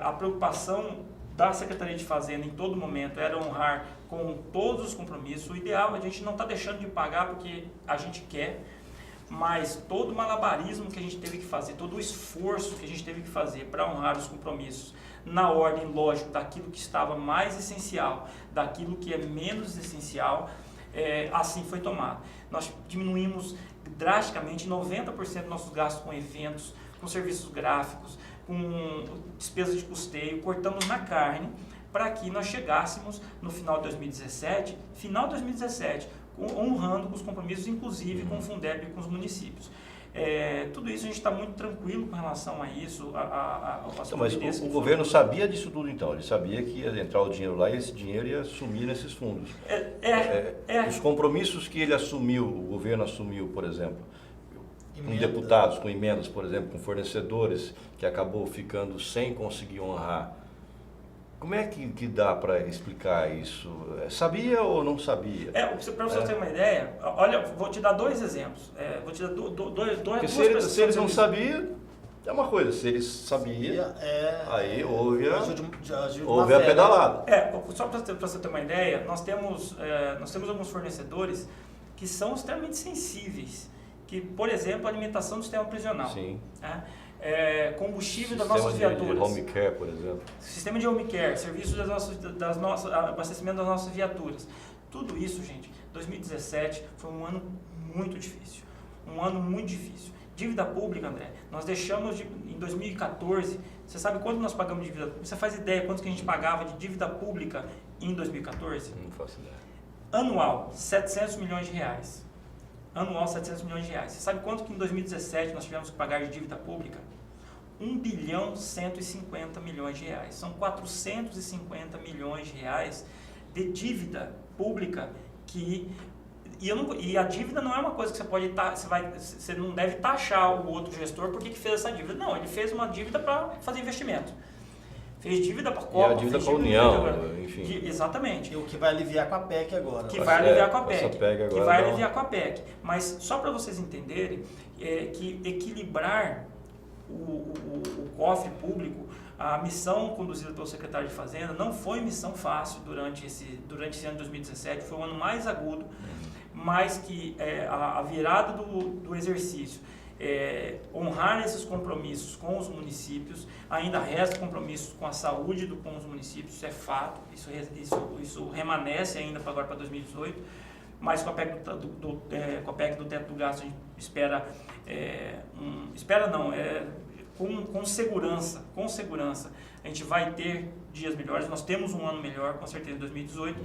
A preocupação da Secretaria de Fazenda em todo momento era honrar com todos os compromissos. O ideal é a gente não estar deixando de pagar porque a gente quer, mas todo o malabarismo que a gente teve que fazer, todo o esforço que a gente teve que fazer para honrar os compromissos na ordem, lógico, daquilo que estava mais essencial, daquilo que é menos essencial, assim foi tomado. Nós diminuímos drasticamente 90% dos nossos gastos com eventos, com serviços gráficos, com despesas de custeio, cortamos na carne para que nós chegássemos no final de 2017, honrando os compromissos, inclusive com o Fundeb e com os municípios. Tudo isso a gente está muito tranquilo com relação a isso.
Então, mas o governo sabia disso tudo então? Ele sabia que ia entrar o dinheiro lá e esse dinheiro ia sumir nesses fundos. Os compromissos que ele assumiu, o governo assumiu, por exemplo, com deputados, com emendas, por exemplo, com fornecedores, que acabou ficando sem conseguir honrar. Como é que dá para explicar isso? Sabia ou não sabia?
Para você ter uma ideia, olha, vou te dar dois exemplos. Vou te dar
Porque se eles não sabiam, é uma coisa. Se eles sabiam, aí houve a pedalada.
Só para você ter uma ideia, nós temos alguns fornecedores que são extremamente sensíveis. Que, por exemplo, a alimentação do sistema prisional.
Sim.
Combustível das nossas viaturas.
De home care, por exemplo.
Sistema de home care, serviços abastecimento das nossas viaturas. Tudo isso, gente, 2017 foi um ano muito difícil. Dívida pública, André, nós deixamos em 2014, você sabe quanto nós pagamos de dívida pública? Você faz ideia quanto que a gente pagava de dívida pública em 2014?
Não faço ideia.
Anual, 700 milhões de reais. Você sabe quanto que em 2017 nós tivemos que pagar de dívida pública? 1 bilhão 150 milhões de reais. São 450 milhões de reais de dívida pública e a dívida não é uma coisa que você não deve taxar o outro gestor porque que fez essa dívida. Não, ele fez uma dívida para fazer investimento. Fez dívida para a Copa,
e a dívida com a União, enfim.
Exatamente.
E o que vai aliviar com a PEC agora.
Que vai aliviar com a PEC. Mas só para vocês entenderem, que equilibrar o cofre público, a missão conduzida pelo secretário de Fazenda não foi missão fácil durante esse ano de 2017, foi o ano mais agudo, mas que a virada do exercício, honrar esses compromissos com os municípios, ainda resta compromissos com a saúde com os municípios, isso é fato, isso remanesce ainda agora para 2018, mas com a PEC do teto do gasto a gente com segurança, a gente vai ter dias melhores, nós temos um ano melhor, com certeza, em 2018.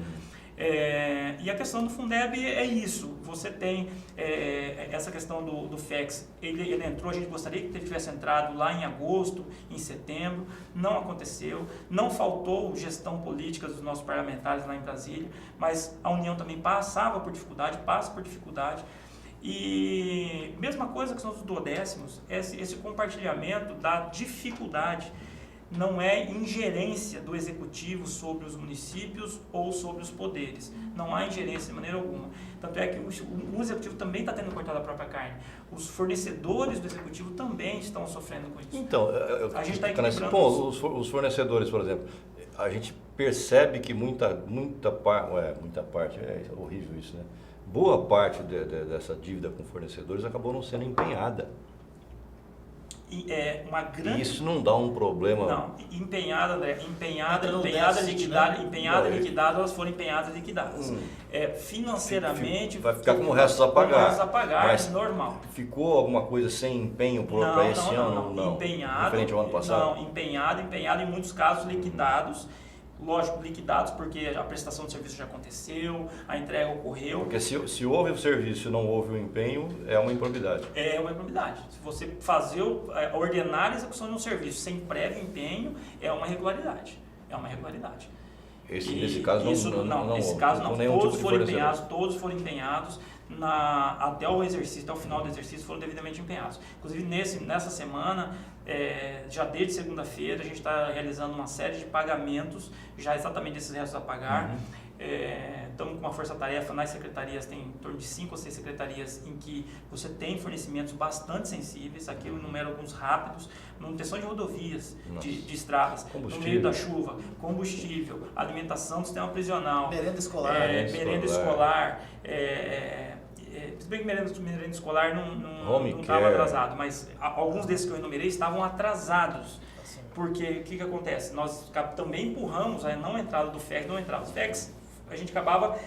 E a questão do Fundeb é isso, você tem essa questão do FEX, ele entrou, a gente gostaria que ele tivesse entrado lá em agosto, em setembro, não aconteceu, não faltou gestão política dos nossos parlamentares lá em Brasília, mas a União também passa por dificuldade, e mesma coisa que os duodécimos, esse compartilhamento da dificuldade, não é ingerência do executivo sobre os municípios ou sobre os poderes. Não há ingerência de maneira alguma. Tanto é que o executivo também está tendo cortado a própria carne. Os fornecedores do executivo também estão sofrendo com isso.
Então,
a gente está equilibrando
os fornecedores, por exemplo, a gente percebe que muita parte, é horrível isso, né? Boa parte dessa dívida com fornecedores acabou não sendo empenhada.
E uma grande...
E isso não dá um problema?
Não, empenhada, André, liquidada, elas foram empenhadas e liquidadas. Financeiramente...
Vai ficar como restos a pagar.
Mas normal.
Ficou alguma coisa sem empenho para esse ano? Não.
Empenhado.
Diferente ao ano passado?
Não, empenhado, em muitos casos liquidados. Lógico, liquidados porque a prestação de serviço já aconteceu, a entrega ocorreu.
Porque se houve o serviço e não houve o empenho, é uma improbidade.
É uma improbidade. Se você ordenar a execução de um serviço sem prévio empenho, é uma irregularidade.
Nesse caso não.
Nesse caso não. Todos foram empenhados. Até o exercício, até o final do exercício, foram devidamente empenhados. Inclusive, nessa semana, já desde segunda-feira, a gente está realizando uma série de pagamentos, já exatamente desses restos a pagar. Estamos com uma força-tarefa nas secretarias, tem em torno de 5 ou 6 secretarias em que você tem fornecimentos bastante sensíveis, aqui eu enumero alguns rápidos, manutenção de rodovias, de estradas, no meio da chuva, combustível, alimentação do sistema prisional,
merenda escolar,
se bem que merenda escolar não
Home
estava
care.
atrasado, mas alguns desses que eu enumerei estavam atrasados. Porque o que acontece? Nós também empurramos a não entrada do FEX, não entrava. Os FEX, a gente acabava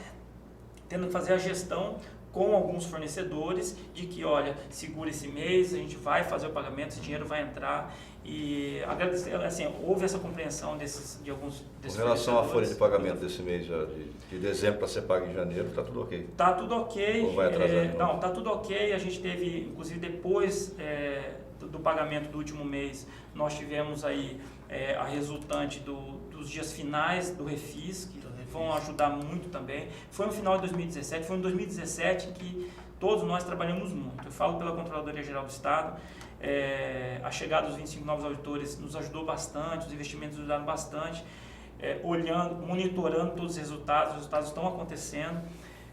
tendo que fazer a gestão com alguns fornecedores de que, olha, segura esse mês, a gente vai fazer o pagamento, esse dinheiro vai entrar. E agradecer, assim, houve essa compreensão de alguns desses
Com relação à folha de
fornecedores.
pagamento desse mês já, de dezembro para ser pago em janeiro, está tudo ok?
Tá tudo ok.
Ou vai atrasar de novo?
Não, tá tudo ok. A gente teve, inclusive depois do pagamento do último mês, nós tivemos aí a resultante dos dias finais do Refis, que vão ajudar muito também. Foi no final de 2017, foi em 2017 que todos nós trabalhamos muito. Eu falo pela Controladoria Geral do Estado, a chegada dos 25 novos auditores nos ajudou bastante, os investimentos ajudaram bastante, olhando, monitorando todos os resultados estão acontecendo.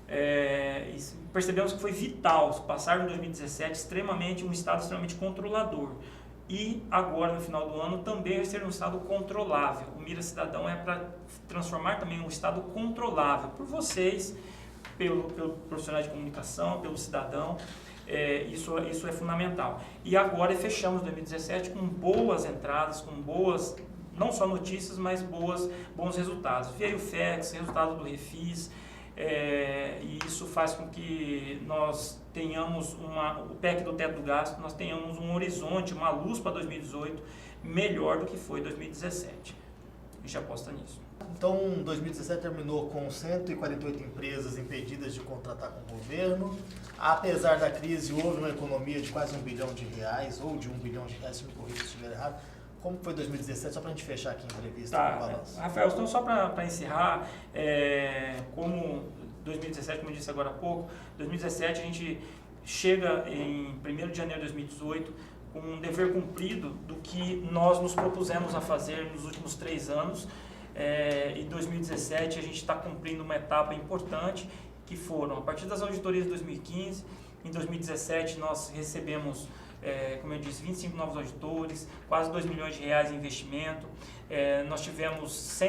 E percebemos que foi vital passar em 2017 um Estado extremamente controlador. E agora, no final do ano, também vai ser um Estado controlável. O Mira Cidadão é para transformar também um Estado controlável por vocês, pelo profissional de comunicação, pelo cidadão. Isso é fundamental. E agora fechamos 2017 com boas entradas, com boas, não só notícias, mas bons resultados. Veio o FEX, resultado do Refis, e isso faz com que nós tenhamos o PEC do teto do gasto, nós tenhamos um horizonte, uma luz para 2018 melhor do que foi 2017. A gente aposta nisso.
Então, 2017 terminou com 148 empresas impedidas de contratar com o governo. Apesar da crise, houve uma economia de quase R$1 bilhão, ou de R$1 bilhão, se me corrija se estiver errado. Como foi 2017? Só para a gente fechar aqui a entrevista com o balanço.
Rafael, então só para encerrar, como 2017, como eu disse agora há pouco, 2017 a gente chega em 1º de janeiro de 2018 com um dever cumprido do que nós nos propusemos a fazer nos últimos 3 anos. Em 2017 a gente está cumprindo uma etapa importante, que foram, a partir das auditorias de 2015, em 2017 nós recebemos, como eu disse, 25 novos auditores, quase R$2 milhões em investimento. Nós tivemos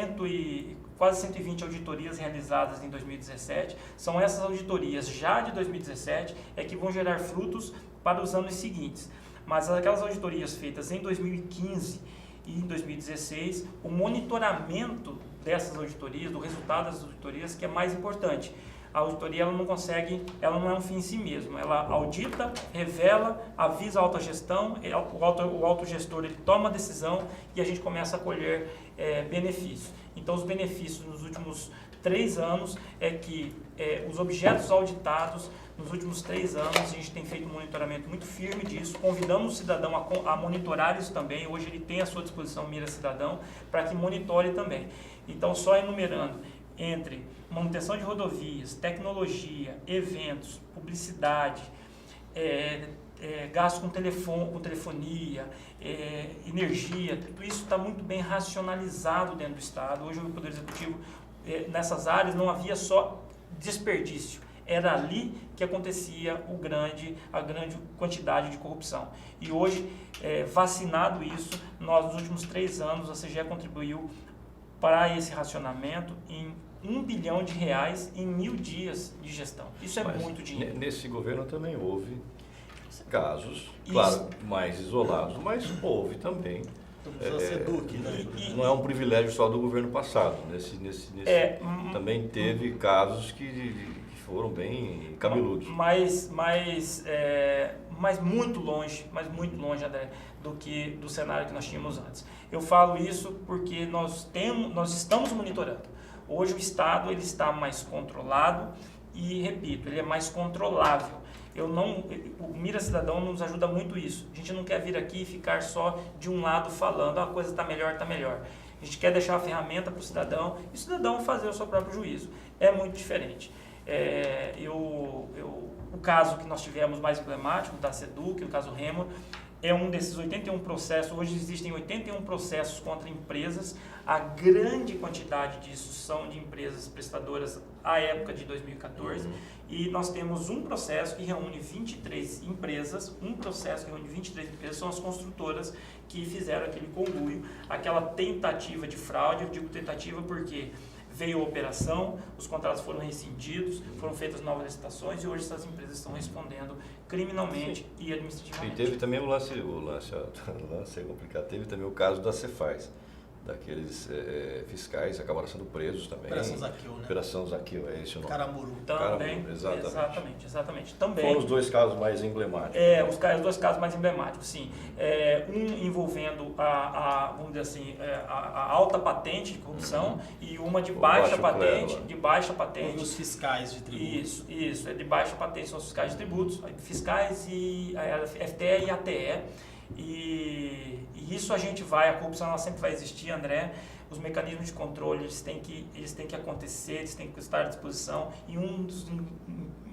quase 120 auditorias realizadas em 2017. São essas auditorias já de 2017 que vão gerar frutos para os anos seguintes. Mas aquelas auditorias feitas em 2015 e em 2016, o monitoramento dessas auditorias, do resultado das auditorias, que é mais importante. A auditoria ela não é um fim em si mesmo. Ela audita, revela, avisa a autogestão, o autogestor ele toma a decisão e a gente começa a colher benefícios. Então, os benefícios nos últimos 3 anos que os objetos auditados, nos últimos 3 anos, a gente tem feito um monitoramento muito firme disso, convidamos o cidadão a monitorar isso também. Hoje ele tem à sua disposição o Mira Cidadão para que monitore também. Então, só enumerando, entre manutenção de rodovias, tecnologia, eventos, publicidade, gasto com telefonia, energia, tudo isso está muito bem racionalizado dentro do Estado. Hoje o Poder Executivo, nessas áreas, não havia só desperdício, era ali que acontecia a grande quantidade de corrupção. E hoje, vacinado isso, nós nos últimos 3 anos, a CGE contribuiu para esse racionamento em R$1 bilhão em 1.000 dias de gestão. Isso é muito dinheiro.
Nesse governo também houve casos, claro, mais isolados, mas houve também. Não é um privilégio só do governo passado. Também teve casos que foram bem cabeludos.
Mas muito longe, André, do cenário que nós tínhamos antes. Eu falo isso porque nós estamos monitorando. Hoje o Estado ele está mais controlado e, repito, ele é mais controlável. O Mira Cidadão nos ajuda muito isso. A gente não quer vir aqui e ficar só de um lado falando, a coisa está melhor, está melhor. A gente quer deixar a ferramenta para o cidadão e o cidadão fazer o seu próprio juízo. É muito diferente. O caso que nós tivemos mais emblemático, da SEDUC, o caso Remo, é um desses 81 processos. Hoje existem 81 processos contra empresas. A grande quantidade disso são de empresas prestadoras à época de 2014. E nós temos um processo que reúne 23 empresas. São as construtoras que fizeram aquele conluio, aquela tentativa de fraude. Eu digo tentativa porque veio a operação, os contratos foram rescindidos, foram feitas novas licitações e hoje essas empresas estão respondendo criminalmente e administrativamente.
E teve também o lance é complicado, teve também o caso da Cefaz, daqueles fiscais que acabaram sendo presos também.
Operação Zaqueu, né?
Operação Zaqueu, é esse o nome.
Caramuru.
Também,
Caramuru,
exatamente. Também.
Foram os dois casos mais emblemáticos.
Os dois casos mais emblemáticos, sim. Um envolvendo vamos dizer assim, a alta patente de corrupção e uma de baixa patente.
E os fiscais de tributos.
Isso, é de baixa patente, são os fiscais de tributos, fiscais e a FTE e ATE. E isso a corrupção ela sempre vai existir, André. Os mecanismos de controle eles têm que acontecer, eles têm que estar à disposição. E um dos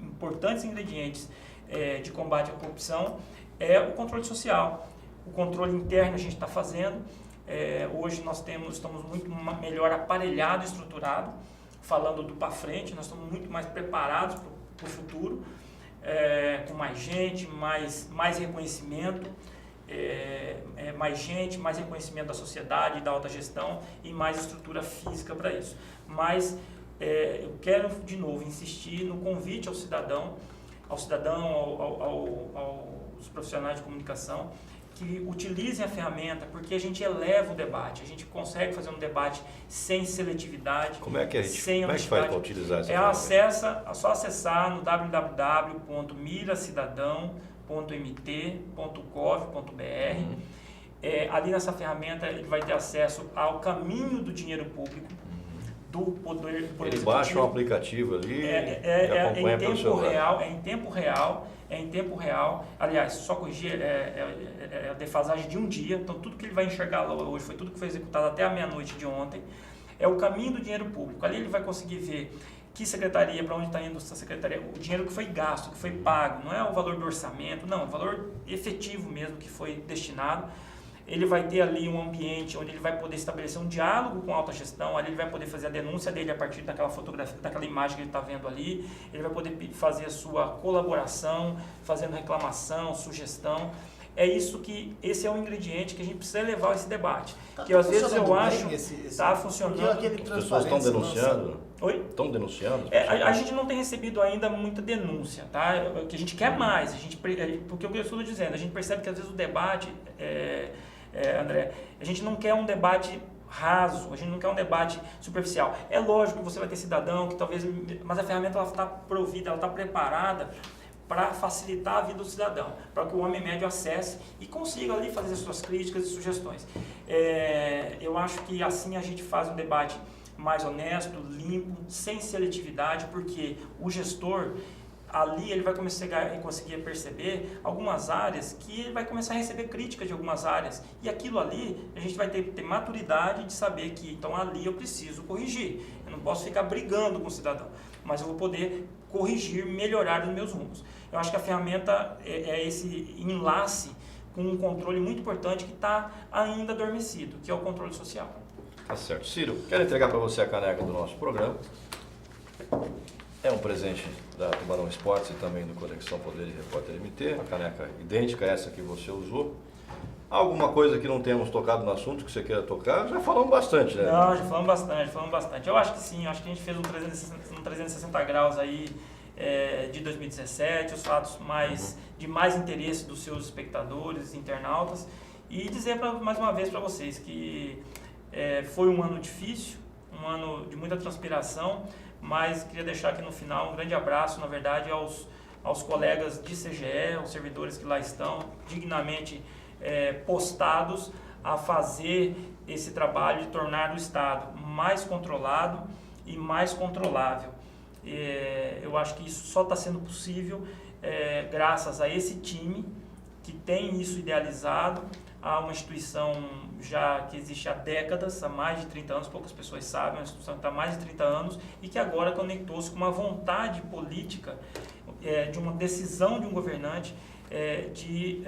importantes ingredientes de combate à corrupção é o controle social. O controle interno a gente está fazendo. Hoje nós estamos muito melhor aparelhado e estruturado. Falando do para frente, nós estamos muito mais preparados para o futuro, com mais gente, mais reconhecimento. Mais reconhecimento da sociedade, da alta gestão e mais estrutura física para isso. Mas eu quero de novo insistir no convite ao cidadão, aos profissionais de comunicação, que utilizem a ferramenta, porque a gente eleva o debate, a gente consegue fazer um debate sem seletividade,
como é que
sem
faz para utilizar essa
ferramenta? É só acessar no www.miracidadão.mt.gov.br. Ali nessa ferramenta ele vai ter acesso ao caminho do dinheiro público, do poder
ele baixa o aplicativo ali e acompanha pelo celular.
É em tempo real. Aliás, só corrigir, a defasagem de um dia, então tudo que ele vai enxergar lá hoje foi tudo que foi executado até a meia-noite de ontem. É o caminho do dinheiro público. Ali ele vai conseguir ver que secretaria, para onde está indo essa secretaria, o dinheiro que foi gasto, que foi pago, não é o valor do orçamento, não, é o valor efetivo mesmo que foi destinado. Ele vai ter ali um ambiente onde ele vai poder estabelecer um diálogo com a alta gestão, ali ele vai poder fazer a denúncia dele a partir daquela fotografia, daquela imagem que ele está vendo ali, ele vai poder fazer a sua colaboração, fazendo reclamação, sugestão. Esse é um ingrediente que a gente precisa levar esse debate. Que às vezes eu acho que está funcionando.
As pessoas estão denunciando?
Oi?
Estão denunciando?
A gente não tem recebido ainda muita denúncia, tá? O que a gente quer mais, porque o que eu estou dizendo, a gente percebe que às vezes o debate, André, a gente não quer um debate raso, a gente não quer um debate superficial. É lógico que você vai ter cidadão que talvez, mas a ferramenta está provida, ela está preparada para facilitar a vida do cidadão, para que o homem médio acesse e consiga ali fazer as suas críticas e sugestões. Eu acho que assim a gente faz um debate mais honesto, limpo, sem seletividade, porque o gestor, ali ele vai conseguir perceber algumas áreas que ele vai começar a receber críticas de algumas áreas. E aquilo ali, a gente vai ter maturidade de saber que, então, ali eu preciso corrigir. Eu não posso ficar brigando com o cidadão, mas eu vou poder corrigir, melhorar os meus rumos. Eu acho que a ferramenta é esse enlace com um controle muito importante que está ainda adormecido, que é o controle social.
Tá certo. Ciro, quero entregar para você a caneca do nosso programa. É um presente da Tubarão Esportes e também do Conexão Poder e Repórter MT, uma caneca idêntica a essa que você usou. Alguma coisa que não temos tocado no assunto que você queira tocar? Já falamos bastante, né?
Não, já falamos bastante. Eu acho que sim, acho que a gente fez um 360 graus aí de 2017, os fatos de mais interesse dos seus espectadores, internautas, e dizer mais uma vez para vocês que foi um ano difícil, um ano de muita transpiração, mas queria deixar aqui no final um grande abraço, na verdade, aos colegas de CGE, aos servidores que lá estão, dignamente postados a fazer esse trabalho de tornar o Estado mais controlado e mais controlável. Eu acho que isso só está sendo possível graças a esse time que tem isso idealizado, a uma instituição já que existe há décadas, há mais de 30 anos, poucas pessoas sabem, uma instituição que está há mais de 30 anos e que agora conectou-se com uma vontade política de uma decisão de um governante de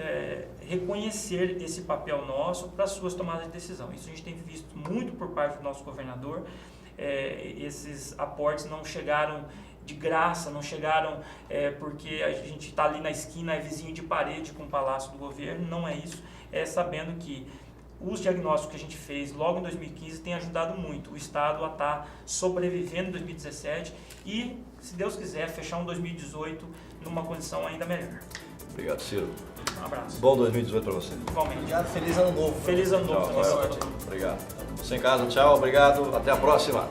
reconhecer esse papel nosso para as suas tomadas de decisão. Isso a gente tem visto muito por parte do nosso governador. Esses aportes não chegaram de graça, não chegaram porque a gente está ali na esquina, é vizinho de parede com o Palácio do Governo, não é isso. É sabendo que os diagnósticos que a gente fez logo em 2015 têm ajudado muito o Estado a estar sobrevivendo em 2017 e, se Deus quiser, fechar um 2018 numa condição ainda melhor.
Obrigado, Ciro.
Um abraço.
Bom 2018 para você.
Igualmente.
Obrigado, feliz ano novo.
Feliz ano novo.
Tchau,
Boa
Rafael.
sorte.
Obrigado. Você em casa, tchau, obrigado. Até a próxima.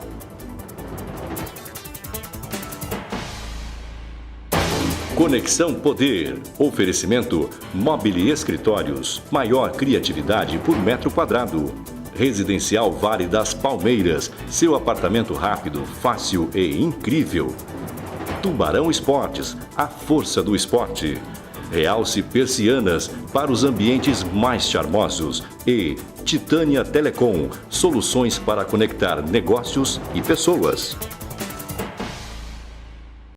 Conexão Poder. Oferecimento Mobile Escritórios. Maior criatividade por metro quadrado. Residencial Vale das Palmeiras. Seu apartamento rápido, fácil e incrível. Tubarão Esportes. A força do esporte. Realce Persianas para os ambientes mais charmosos. E Titânia Telecom. Soluções para conectar negócios e pessoas.